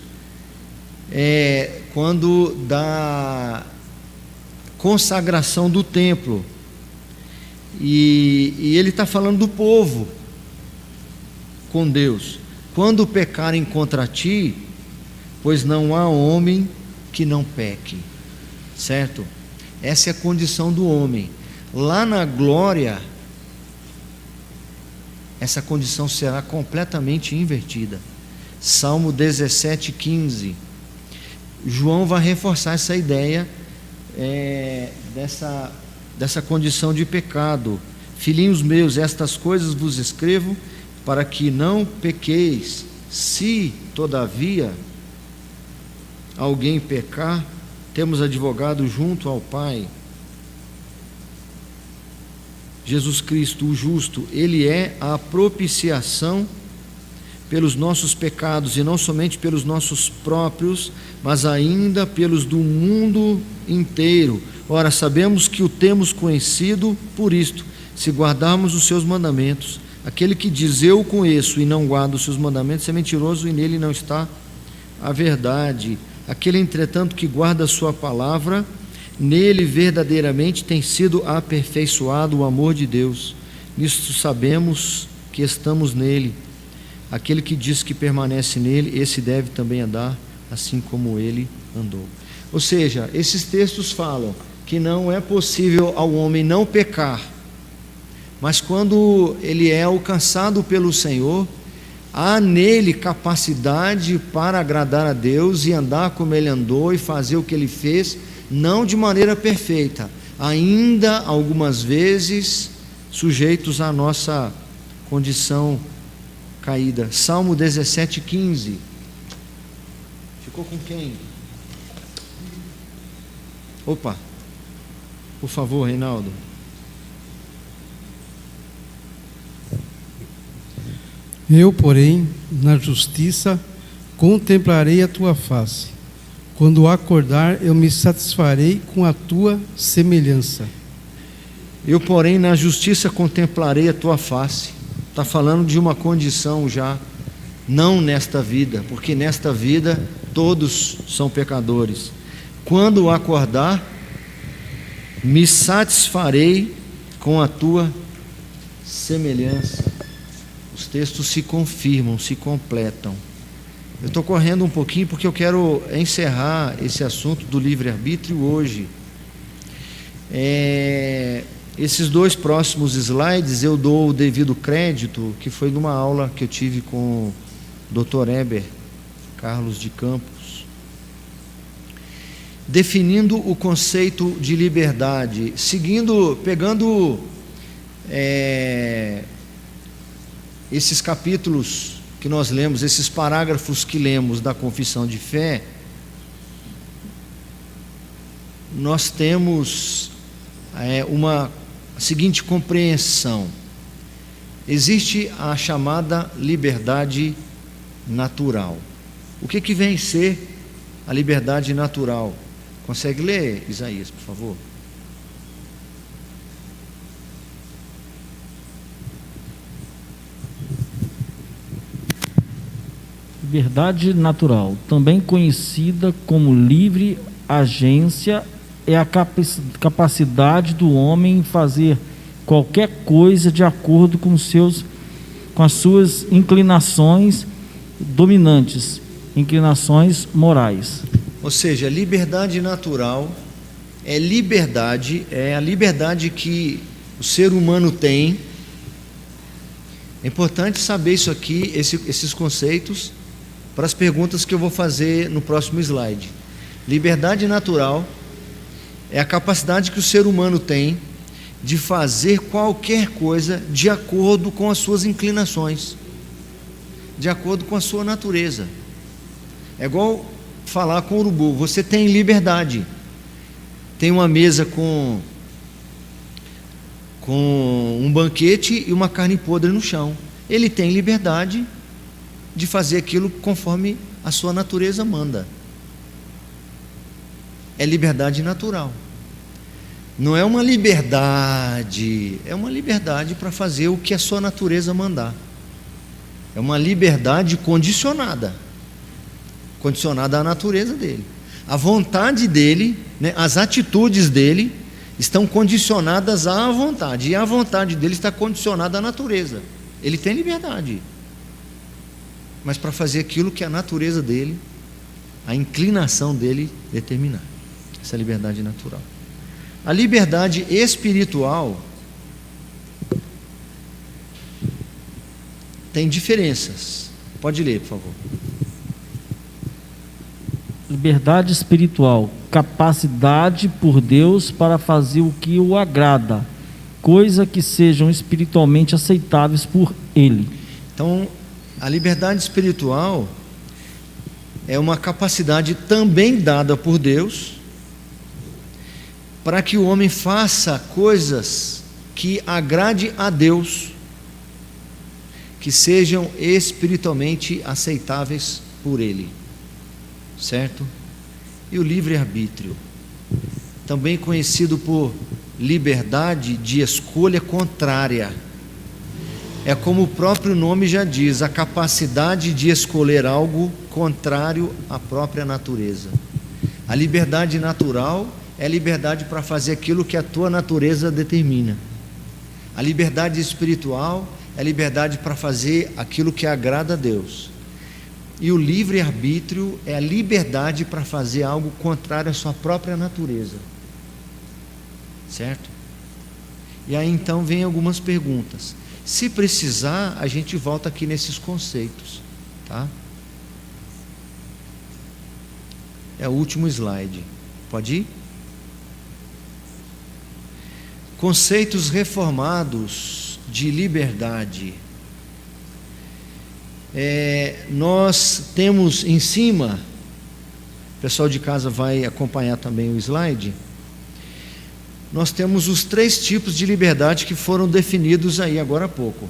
quando da consagração do templo, e ele está falando do povo com Deus. Quando pecarem contra ti, pois não há homem que não peque, certo? Essa é a condição do homem. Lá na glória, essa condição será completamente invertida. Salmo 17:15. João vai reforçar essa ideia dessa condição de pecado. Filhinhos meus, estas coisas vos escrevo para que não pequeis. Se todavia alguém pecar, temos advogado junto ao Pai, Jesus Cristo, o justo. Ele é a propiciação pelos nossos pecados, e não somente pelos nossos próprios, mas ainda pelos do mundo inteiro. Ora, sabemos que o temos conhecido por isto, se guardarmos os seus mandamentos. Aquele que diz eu o conheço e não guarda os seus mandamentos é mentiroso, e nele não está a verdade. Aquele, entretanto, que guarda a sua palavra, nele verdadeiramente tem sido aperfeiçoado o amor de Deus. Nisto sabemos que estamos nele. Aquele que diz que permanece nele, esse deve também andar assim como ele andou. Ou seja, esses textos falam que não é possível ao homem não pecar, mas quando ele é alcançado pelo Senhor, há nele capacidade para agradar a Deus e andar como ele andou e fazer o que ele fez, não de maneira perfeita, ainda algumas vezes sujeitos à nossa condição caída. Salmo 17:15. Ficou com quem? Opa, por favor, Reinaldo. Eu, porém, na justiça contemplarei a tua face. Quando acordar, eu me satisfarei com a tua semelhança. Eu, porém, na justiça contemplarei a tua face. Está falando de uma condição já, não nesta vida, porque nesta vida todos são pecadores. Quando acordar, me satisfarei com a tua semelhança. Os textos se confirmam, se completam. Eu estou correndo um pouquinho porque eu quero encerrar esse assunto do livre-arbítrio hoje. Esses 2 próximos slides eu dou o devido crédito, que foi numa aula que eu tive com o Dr. Heber Carlos de Campos, definindo o conceito de liberdade, pegando esses capítulos que nós lemos, esses parágrafos que lemos da Confissão de Fé. Nós temos uma seguinte compreensão: existe a chamada liberdade natural. O que vem ser a liberdade natural? Consegue ler, Isaías, por favor? Liberdade natural, também conhecida como livre agência, é a capacidade do homem em fazer qualquer coisa de acordo com as suas inclinações dominantes, inclinações morais. Ou seja, liberdade natural é a liberdade que o ser humano tem. É importante saber isso aqui, esses conceitos, para as perguntas que eu vou fazer no próximo slide. Liberdade natural é a capacidade que o ser humano tem de fazer qualquer coisa de acordo com as suas inclinações, de acordo com a sua natureza. É igual falar com o urubu: você tem liberdade. Tem uma mesa com um banquete e uma carne podre no chão. Ele tem liberdade de fazer aquilo conforme a sua natureza manda. É liberdade natural. Não é uma liberdade, é uma liberdade para fazer o que a sua natureza mandar. É uma liberdade condicionada à natureza dele. A vontade dele, as atitudes dele estão condicionadas à vontade, e a vontade dele está condicionada à natureza. Ele tem liberdade, mas para fazer aquilo que a natureza dele, a inclinação dele determinar. Essa é a liberdade natural. A liberdade espiritual tem diferenças. Pode ler, por favor. Liberdade espiritual, capacidade por Deus para fazer o que o agrada, coisa que sejam espiritualmente aceitáveis por Ele. Então, a liberdade espiritual é uma capacidade também dada por Deus para que o homem faça coisas que agrade a Deus, que sejam espiritualmente aceitáveis por Ele, certo? E o livre-arbítrio, também conhecido por liberdade de escolha contrária, é como o próprio nome já diz, a capacidade de escolher algo contrário à própria natureza. A liberdade natural é a liberdade para fazer aquilo que a tua natureza determina. A liberdade espiritual é a liberdade para fazer aquilo que agrada a Deus. E o livre-arbítrio é a liberdade para fazer algo contrário à sua própria natureza. Certo? E aí então vem algumas perguntas. Se precisar, a gente volta aqui nesses conceitos, tá? É o último slide. Pode ir? Conceitos reformados de liberdade. Nós temos em cima, o pessoal de casa vai acompanhar também o slide. Nós temos os 3 tipos de liberdade que foram definidos aí agora há pouco.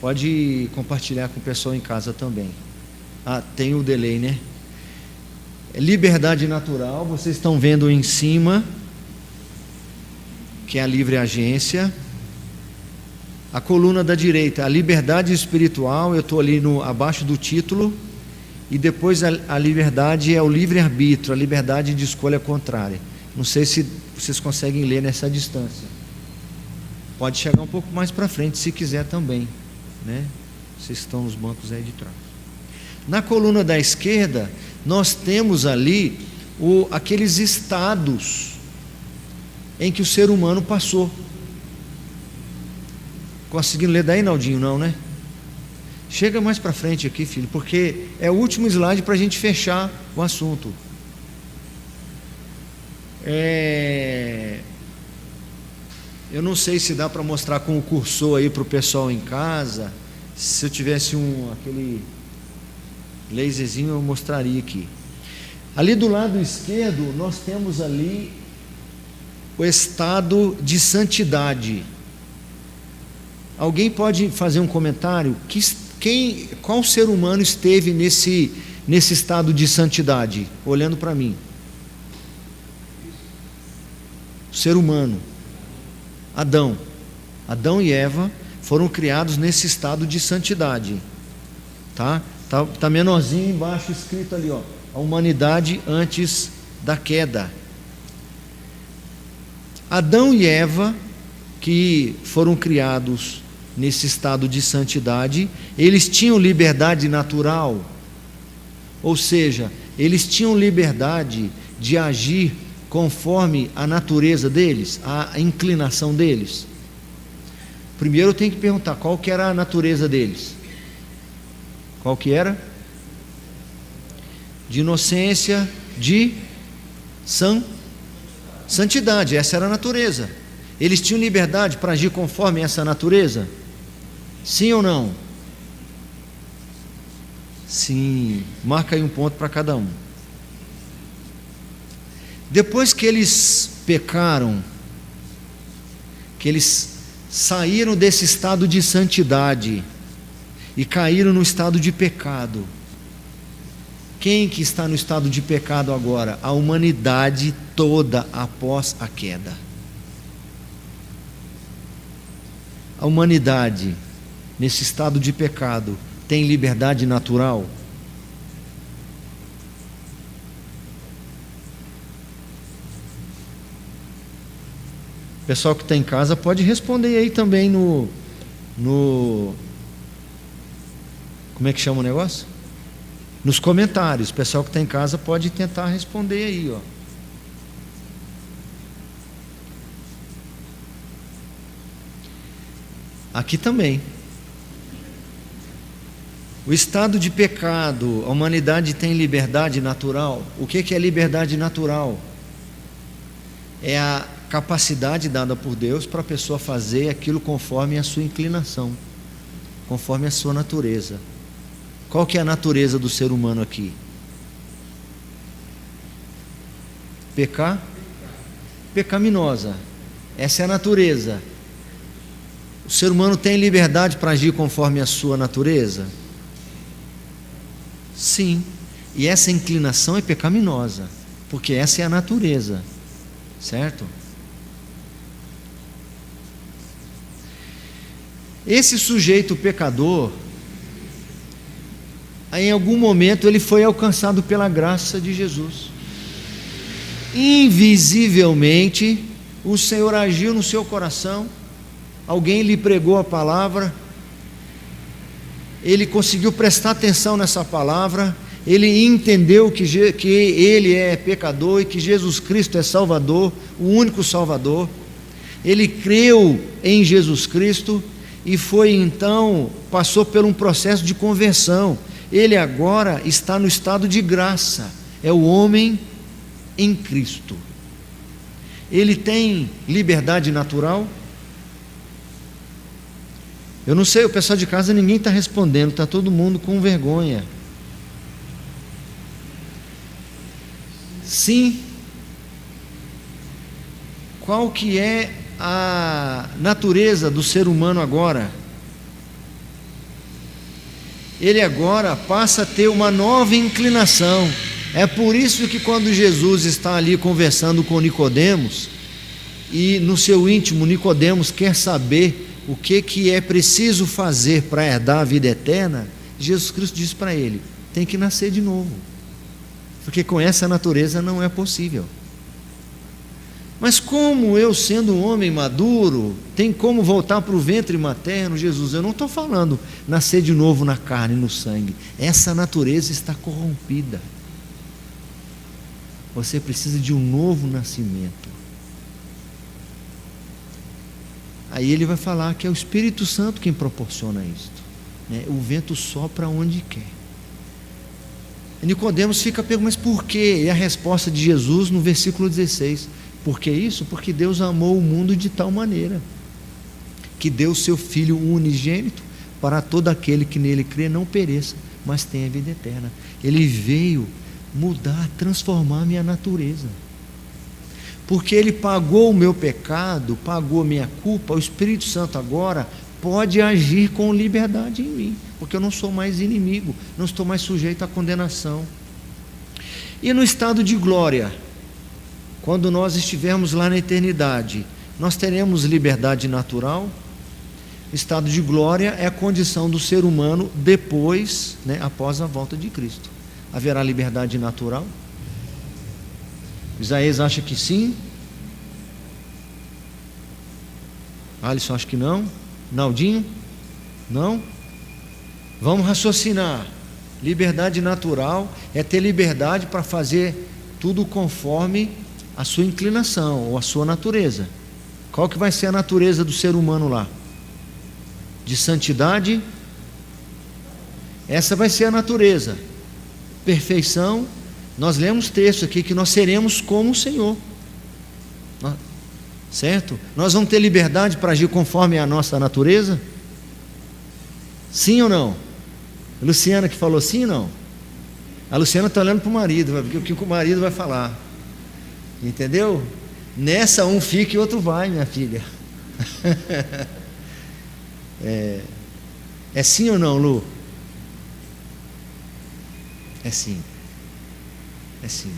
Pode compartilhar com o pessoal em casa também. Tem o delay, né? Liberdade natural, vocês estão vendo em cima, que é a livre agência. A coluna da direita, a liberdade espiritual, eu estou ali abaixo do título, e depois a liberdade é o livre-arbítrio, a liberdade de escolha contrária. Não sei se vocês conseguem ler nessa distância. Pode chegar um pouco mais para frente, se quiser também, né? Vocês estão nos bancos aí de trás. Na coluna da esquerda, nós temos ali aqueles estados em que o ser humano passou. Conseguindo ler daí, Naldinho? Não, né? Chega mais para frente aqui, filho, porque é o último slide para a gente fechar o assunto. Eu não sei se dá para mostrar com o cursor aí para o pessoal em casa. Se eu tivesse aquele laserzinho, eu mostraria aqui. Ali do lado esquerdo, nós temos ali o estado de santidade. Alguém pode fazer um comentário? Qual ser humano esteve nesse estado de santidade? Olhando para mim. O ser humano. Adão. Adão e Eva foram criados nesse estado de santidade. Tá menorzinho embaixo escrito ali, ó. A humanidade antes da queda. Adão e Eva, que foram criados nesse estado de santidade, eles tinham liberdade natural, ou seja, eles tinham liberdade de agir conforme a natureza deles, a inclinação deles. Primeiro eu tenho que perguntar qual que era a natureza deles. Qual que era? De inocência, de santidade. Essa era a natureza. Eles tinham liberdade para agir conforme essa natureza? Sim ou não? Sim. Marca aí um ponto para cada um. Depois que eles pecaram, que eles saíram desse estado de santidade e caíram no estado de pecado, quem que está no estado de pecado agora? A humanidade toda após a queda. A humanidade, nesse estado de pecado, tem liberdade natural? O pessoal que está em casa pode responder aí também no como é que chama o negócio? Nos comentários. O pessoal que está em casa pode tentar responder aí, ó. Aqui também. O estado de pecado, a humanidade tem liberdade natural. O que é liberdade natural? É a capacidade dada por Deus para a pessoa fazer aquilo conforme a sua inclinação, conforme a sua natureza. Qual que é a natureza do ser humano aqui? Pecar? Pecaminosa. Essa é a natureza. O ser humano tem liberdade para agir conforme a sua natureza? Sim. E essa inclinação é pecaminosa, porque essa é a natureza, certo? Esse sujeito pecador, em algum momento ele foi alcançado pela graça de Jesus. Invisivelmente, o Senhor agiu no seu coração, alguém lhe pregou a palavra, ele conseguiu prestar atenção nessa palavra, ele entendeu que ele é pecador e que Jesus Cristo é Salvador, o único Salvador. Ele creu em Jesus Cristo e foi então, passou por um processo de conversão. Ele agora está no estado de graça, é o homem em Cristo. Ele tem liberdade natural? Eu não sei, o pessoal de casa, ninguém está respondendo, está todo mundo com vergonha. Sim. Qual que é a natureza do ser humano agora? Ele agora passa a ter uma nova inclinação. É por isso que quando Jesus está ali conversando com Nicodemos, e no seu íntimo Nicodemos quer saber o que é preciso fazer para herdar a vida eterna, Jesus Cristo diz para ele: tem que nascer de novo, porque com essa natureza não é possível. Mas como eu, sendo um homem maduro, tem como voltar para o ventre materno? Jesus, eu não estou falando nascer de novo na carne e no sangue. Essa natureza está corrompida. Você precisa de um novo nascimento. Aí ele vai falar que é o Espírito Santo quem proporciona isto, né? O vento sopra onde quer. E Nicodemos fica perguntando, mas por quê? E a resposta de Jesus no versículo 16: por que isso? Porque Deus amou o mundo de tal maneira que deu o seu Filho unigênito para todo aquele que nele crê não pereça, mas tenha vida eterna. Ele veio mudar, transformar a minha natureza. Porque Ele pagou o meu pecado, pagou a minha culpa. O Espírito Santo agora pode agir com liberdade em mim, porque eu não sou mais inimigo, não estou mais sujeito à condenação. E no estado de glória, quando nós estivermos lá na eternidade, nós teremos liberdade natural. Estado de glória é a condição do ser humano depois, né, após a volta de Cristo. Haverá liberdade natural? Isaías acha que sim. Alisson acha que não. Naldinho? Não? Vamos raciocinar. Liberdade natural é ter liberdade para fazer tudo conforme a sua inclinação ou a sua natureza. Qual que vai ser a natureza do ser humano lá? De santidade? Essa vai ser a natureza. Perfeição. Nós lemos texto aqui que nós seremos como o Senhor, certo? Nós vamos ter liberdade para agir conforme a nossa natureza? Sim ou não? A Luciana que falou sim ou não? A Luciana está olhando para o marido, porque o que o marido vai falar, entendeu? Nessa um fica e outro vai, minha filha. É sim ou não, Lu? É sim. É sim.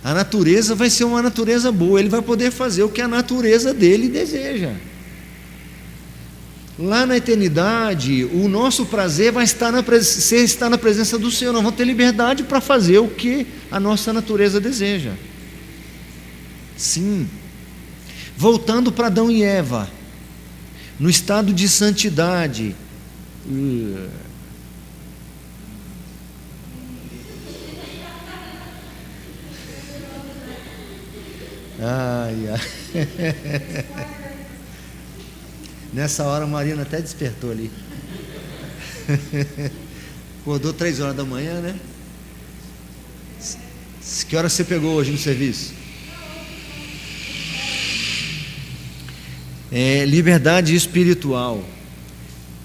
A natureza vai ser uma natureza boa. Ele vai poder fazer o que a natureza dele deseja. Lá na eternidade, o nosso prazer vai estar na presença do Senhor. Nós vamos ter liberdade para fazer o que a nossa natureza deseja. Sim. Voltando para Adão e Eva, no estado de santidade. Ai, ai. Nessa hora a Marina até despertou ali. Acordou 3 horas da manhã, né? Que hora você pegou hoje no serviço? Liberdade espiritual.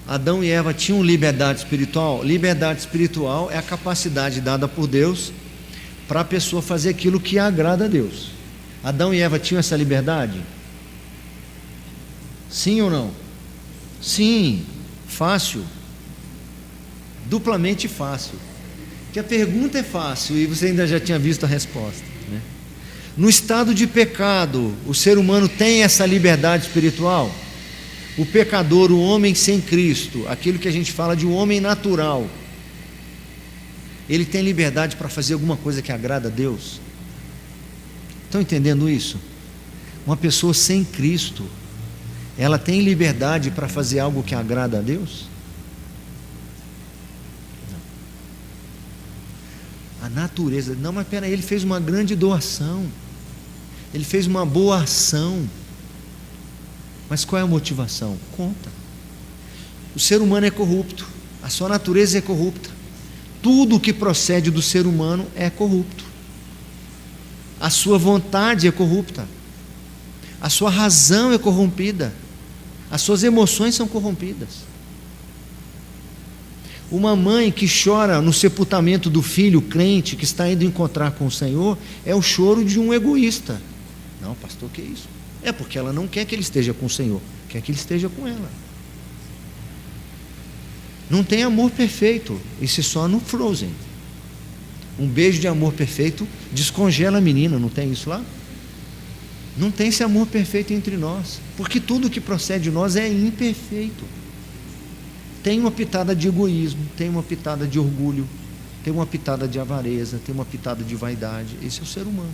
Adão e Eva tinham liberdade espiritual. Liberdade espiritual é a capacidade dada por Deus para a pessoa fazer aquilo que agrada a Deus. Adão e Eva tinham essa liberdade? Sim ou não? Sim, fácil. Duplamente fácil. Porque a pergunta é fácil e você ainda já tinha visto a resposta, né? No estado de pecado, o ser humano tem essa liberdade espiritual? O pecador, o homem sem Cristo, aquilo que a gente fala de um homem natural, ele tem liberdade para fazer alguma coisa que agrada a Deus? Estão entendendo isso? Uma pessoa sem Cristo, ela tem liberdade para fazer algo que agrada a Deus? Não. A natureza, não, mas peraí, ele fez uma grande doação, ele fez uma boa ação, mas qual é a motivação? Conta. O ser humano é corrupto, a sua natureza é corrupta, tudo que procede do ser humano é corrupto. A sua vontade é corrupta, a sua razão é corrompida, as suas emoções são corrompidas. Uma mãe que chora no sepultamento do filho crente que está indo encontrar com o Senhor é o choro de um egoísta. Não, pastor, que é isso? É porque ela não quer que ele esteja com o Senhor, quer que ele esteja com ela. Não tem amor perfeito, isso é só no Frozen. Um beijo de amor perfeito descongela a menina, não tem isso lá? Não tem esse amor perfeito entre nós, porque tudo que procede de nós é imperfeito. Tem uma pitada de egoísmo, tem uma pitada de orgulho, tem uma pitada de avareza, tem uma pitada de vaidade. Esse é o ser humano.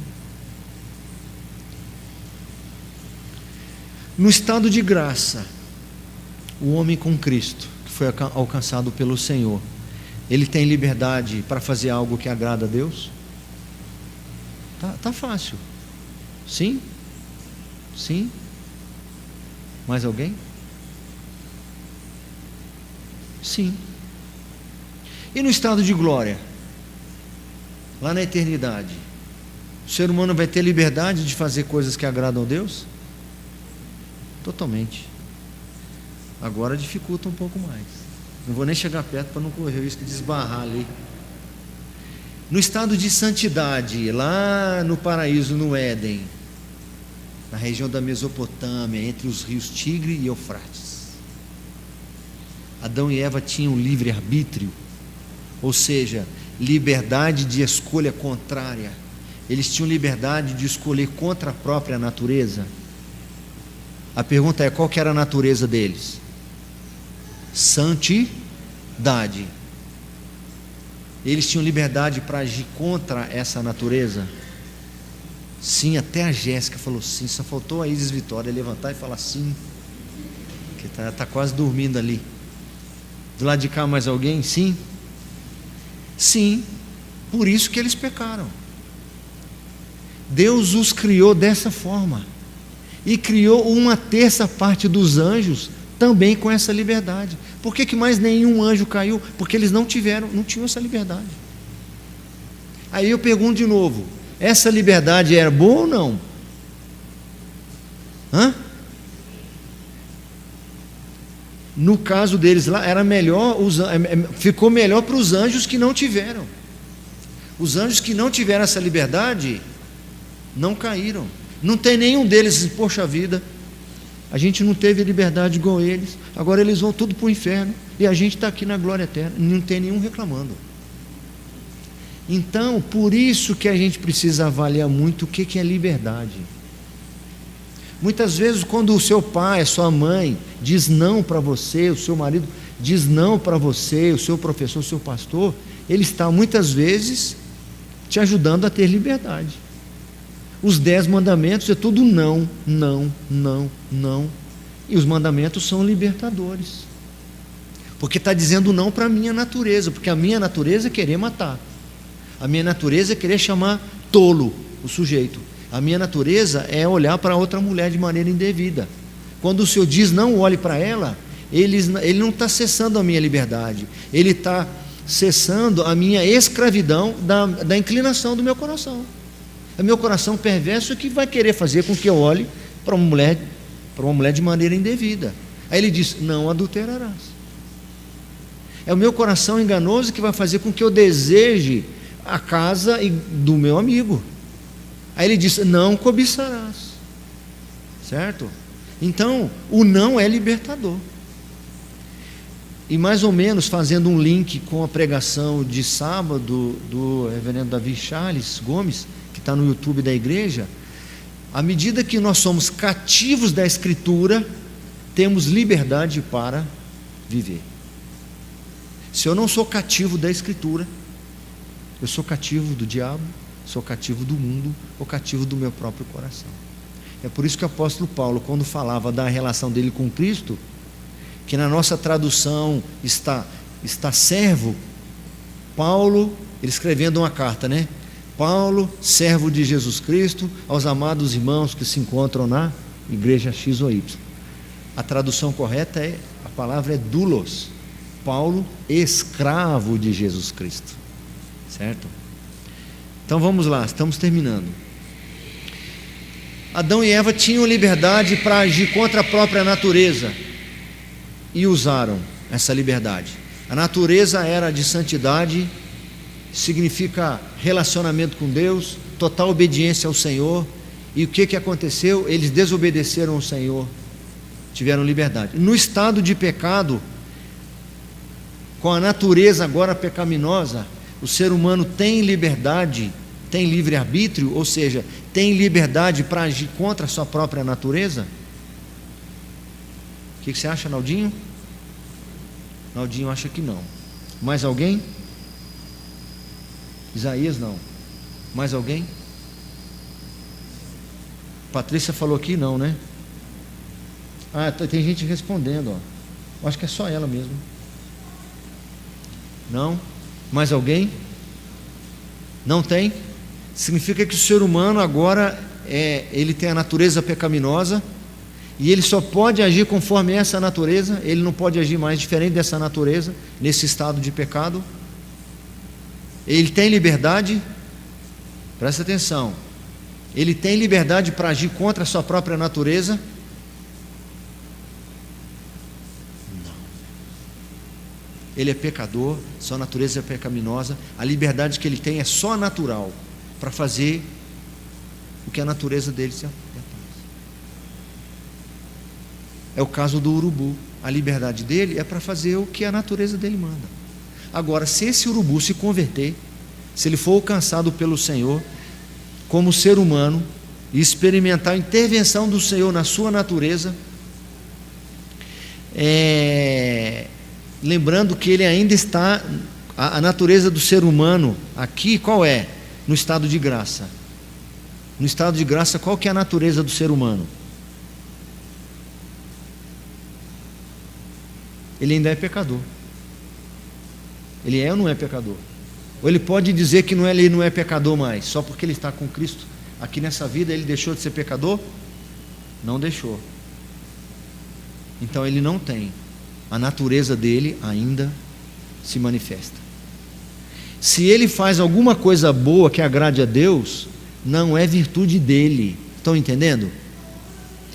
No estado de graça, o homem com Cristo, que foi alcançado pelo Senhor, ele tem liberdade para fazer algo que agrada a Deus? Tá fácil. Sim? Sim? Mais alguém? Sim. E no estado de glória, lá na eternidade, o ser humano vai ter liberdade de fazer coisas que agradam a Deus? Totalmente. Agora dificulta um pouco mais. Não vou nem chegar perto para não correr o risco de esbarrar ali. No estado de santidade, lá no paraíso, no Éden, na região da Mesopotâmia, entre os rios Tigre e Eufrates, Adão e Eva tinham livre-arbítrio, ou seja, liberdade de escolha contrária. Eles tinham liberdade de escolher contra a própria natureza. A pergunta é: qual que era a natureza deles? Santidade. Eles tinham liberdade para agir contra essa natureza? Sim, até a Jéssica falou sim. Só faltou a Isis Vitória levantar e falar sim, que está quase dormindo ali. Do lado de cá mais alguém? Sim? Sim, por isso que eles pecaram. Deus os criou dessa forma, e criou uma terça parte dos anjos também com essa liberdade. Por que mais nenhum anjo caiu? Porque eles não tinham essa liberdade. Aí eu pergunto de novo: essa liberdade era boa ou não? No caso deles lá, era melhor, ficou melhor para os anjos que não tiveram. Os anjos que não tiveram essa liberdade não caíram. Não tem nenhum deles, poxa vida, a gente não teve liberdade igual eles, agora eles vão tudo para o inferno e a gente está aqui na glória eterna. Não tem nenhum reclamando. Então, por isso que a gente precisa avaliar muito o que é liberdade. Muitas vezes, quando o seu pai, a sua mãe diz não para você, o seu marido diz não para você, o seu professor, o seu pastor, ele está muitas vezes te ajudando a ter liberdade. Os 10 mandamentos é tudo não, não, não, não. E os mandamentos são libertadores. Porque está dizendo não para a minha natureza, porque a minha natureza é querer matar. A minha natureza é querer chamar tolo o sujeito. A minha natureza é olhar para outra mulher de maneira indevida. Quando o Senhor diz não olhe para ela, ele não está cessando a minha liberdade, ele está cessando a minha escravidão da inclinação do meu coração. É meu coração perverso que vai querer fazer com que eu olhe para uma mulher de maneira indevida. Aí ele diz: não adulterarás. É o meu coração enganoso que vai fazer com que eu deseje a casa do meu amigo. Aí ele diz: não cobiçarás. Certo? Então, o não é libertador. E mais ou menos fazendo um link com a pregação de sábado do reverendo Davi Charles Gomes, que está no YouTube da igreja, à medida que nós somos cativos da Escritura, temos liberdade para viver. Se eu não sou cativo da Escritura, eu sou cativo do diabo, sou cativo do mundo, ou cativo do meu próprio coração. É por isso que o apóstolo Paulo, quando falava da relação dele com Cristo, que na nossa tradução está servo, Paulo, ele escrevendo uma carta, né? Paulo, servo de Jesus Cristo, aos amados irmãos que se encontram na igreja X ou Y. A tradução correta a palavra é doulos. Paulo, escravo de Jesus Cristo. Certo? Então vamos lá, estamos terminando. Adão e Eva tinham liberdade para agir contra a própria natureza e usaram essa liberdade. A natureza era de santidade, significa relacionamento com Deus, total obediência ao Senhor. E o que aconteceu? Eles desobedeceram ao Senhor, tiveram liberdade. No estado de pecado, com a natureza agora pecaminosa, o ser humano tem liberdade, tem livre-arbítrio, ou seja, tem liberdade para agir contra a sua própria natureza? O que você acha, Naldinho? Naldinho acha que não. Mais alguém? Isaías não. Mais alguém? Patrícia falou que não, né? Ah, tem gente respondendo, ó. Acho que é só ela mesmo. Não? Mais alguém? Não tem? Significa que o ser humano agora ele tem a natureza pecaminosa e ele só pode agir conforme essa natureza, ele não pode agir mais diferente dessa natureza, nesse estado de pecado. Ele tem liberdade, presta atenção, ele tem liberdade para agir contra a sua própria natureza? Não. Ele é pecador, sua natureza é pecaminosa, a liberdade que ele tem é só natural, para fazer o que a natureza dele se apraz. É o caso do urubu, a liberdade dele é para fazer o que a natureza dele manda. Agora, se esse urubu se converter, se ele for alcançado pelo Senhor, como ser humano, e experimentar a intervenção do Senhor na sua natureza, lembrando que ele ainda está, a natureza do ser humano, aqui qual é? No estado de graça. No estado de graça, qual que é a natureza do ser humano? Ele ainda é pecador. Ele é ou não é pecador? Ou ele pode dizer que ele não é pecador mais, só porque ele está com Cristo aqui nessa vida, ele deixou de ser pecador? Não deixou. Então ele não tem. A natureza dele ainda se manifesta. Se ele faz alguma coisa boa que agrade a Deus, não é virtude dele. Estão entendendo?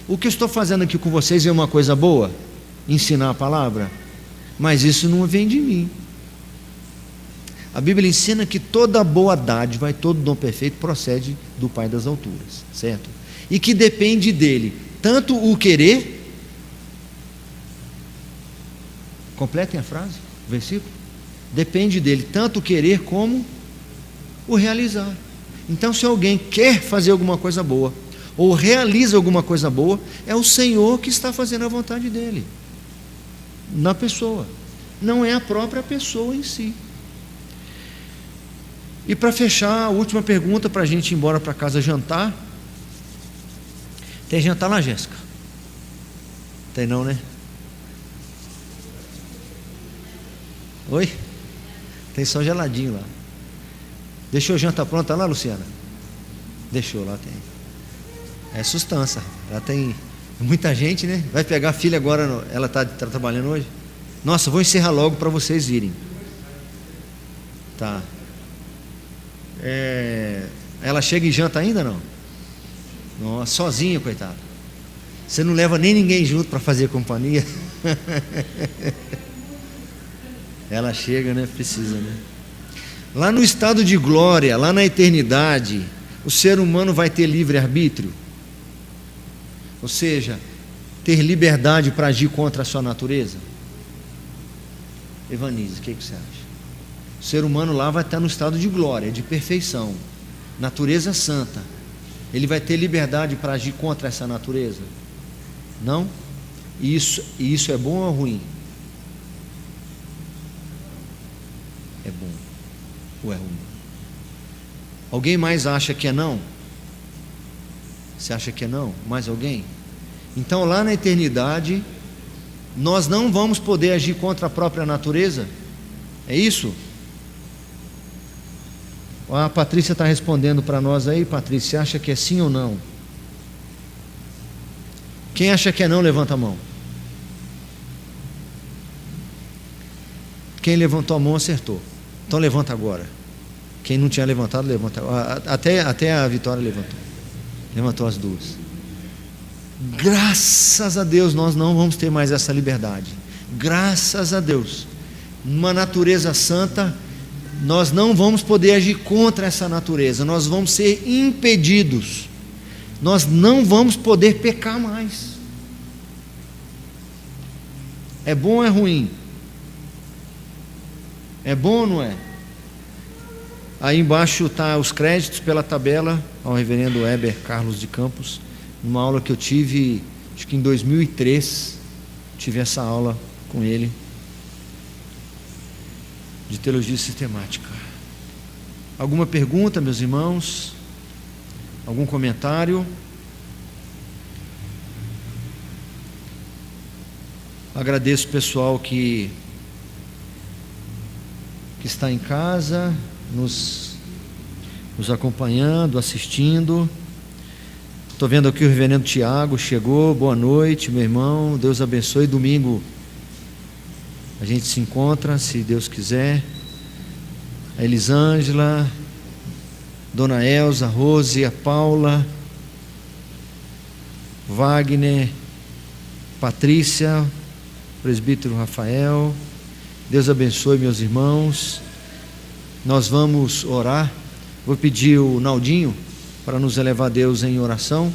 O que eu estou fazendo aqui com vocês é uma coisa boa? Ensinar a palavra? Mas isso não vem de mim. A Bíblia ensina que toda boa dádiva e todo dom perfeito procede do Pai das alturas, certo? E que depende dele, tanto o querer, completem a frase, o versículo, depende dele, tanto o querer como o realizar. Então, se alguém quer fazer alguma coisa boa, ou realiza alguma coisa boa, é o Senhor que está fazendo a vontade dele, na pessoa, não é a própria pessoa em si. E para fechar, a última pergunta para a gente ir embora para casa jantar. Tem jantar lá, Jéssica? Tem não, né? Oi? Tem só geladinho lá. Deixou a janta pronta lá, Luciana? Deixou, lá tem. É sustância. Lá tem muita gente, né? Vai pegar a filha agora, ela está trabalhando hoje? Nossa, vou encerrar logo para vocês irem. Tá. Ela chega e janta ainda não? Nossa, sozinha, coitada. Você não leva nem ninguém junto para fazer companhia? Ela chega, né? Precisa, né? Lá no estado de glória, lá na eternidade, o ser humano vai ter livre-arbítrio? Ou seja, ter liberdade para agir contra a sua natureza? Evanise, o que você acha? O ser humano lá vai estar no estado de glória, de perfeição, natureza santa. Ele vai ter liberdade para agir contra essa natureza? Não? E isso é bom ou ruim? É bom ou é ruim? Alguém mais acha que é não? Você acha que é não? Mais alguém? Então lá na eternidade nós não vamos poder agir contra a própria natureza? É isso? A Patrícia está respondendo para nós aí. Patrícia, você acha que é sim ou não? Quem acha que é não, levanta a mão. Quem levantou a mão acertou. Então levanta agora. Quem não tinha levantado, levanta. Até a Vitória levantou. Levantou as duas. Graças a Deus nós não vamos ter mais essa liberdade. Graças a Deus. Numa natureza santa, nós não vamos poder agir contra essa natureza. Nós vamos ser impedidos. Nós não vamos poder pecar mais. É bom ou é ruim? É bom ou não é? Aí embaixo está os créditos pela tabela ao reverendo Weber Carlos de Campos, numa aula que eu tive, acho que em 2003, tive essa aula com ele, de teologia sistemática. Alguma pergunta, meus irmãos? Algum comentário? Agradeço o pessoal que está em casa, nos acompanhando, assistindo. Estou vendo aqui o reverendo Tiago chegou. Boa noite, meu irmão. Deus abençoe. Domingo a gente se encontra, se Deus quiser. A Elisângela, Dona Elza, Rose, a Paula, Wagner, Patrícia, presbítero Rafael. Deus abençoe, meus irmãos. Nós vamos orar. Vou pedir o Naldinho para nos elevar a Deus em oração.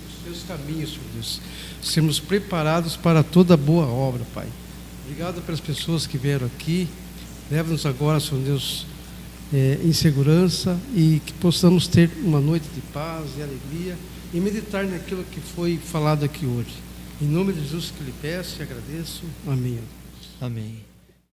Os teus caminhos, Senhor Deus. Sermos preparados para toda boa obra, Pai. Obrigado pelas pessoas que vieram aqui. Leva-nos agora, Senhor Deus, em segurança, e que possamos ter uma noite de paz e alegria e meditar naquilo que foi falado aqui hoje. Em nome de Jesus que lhe peço e agradeço. Amém. Amém.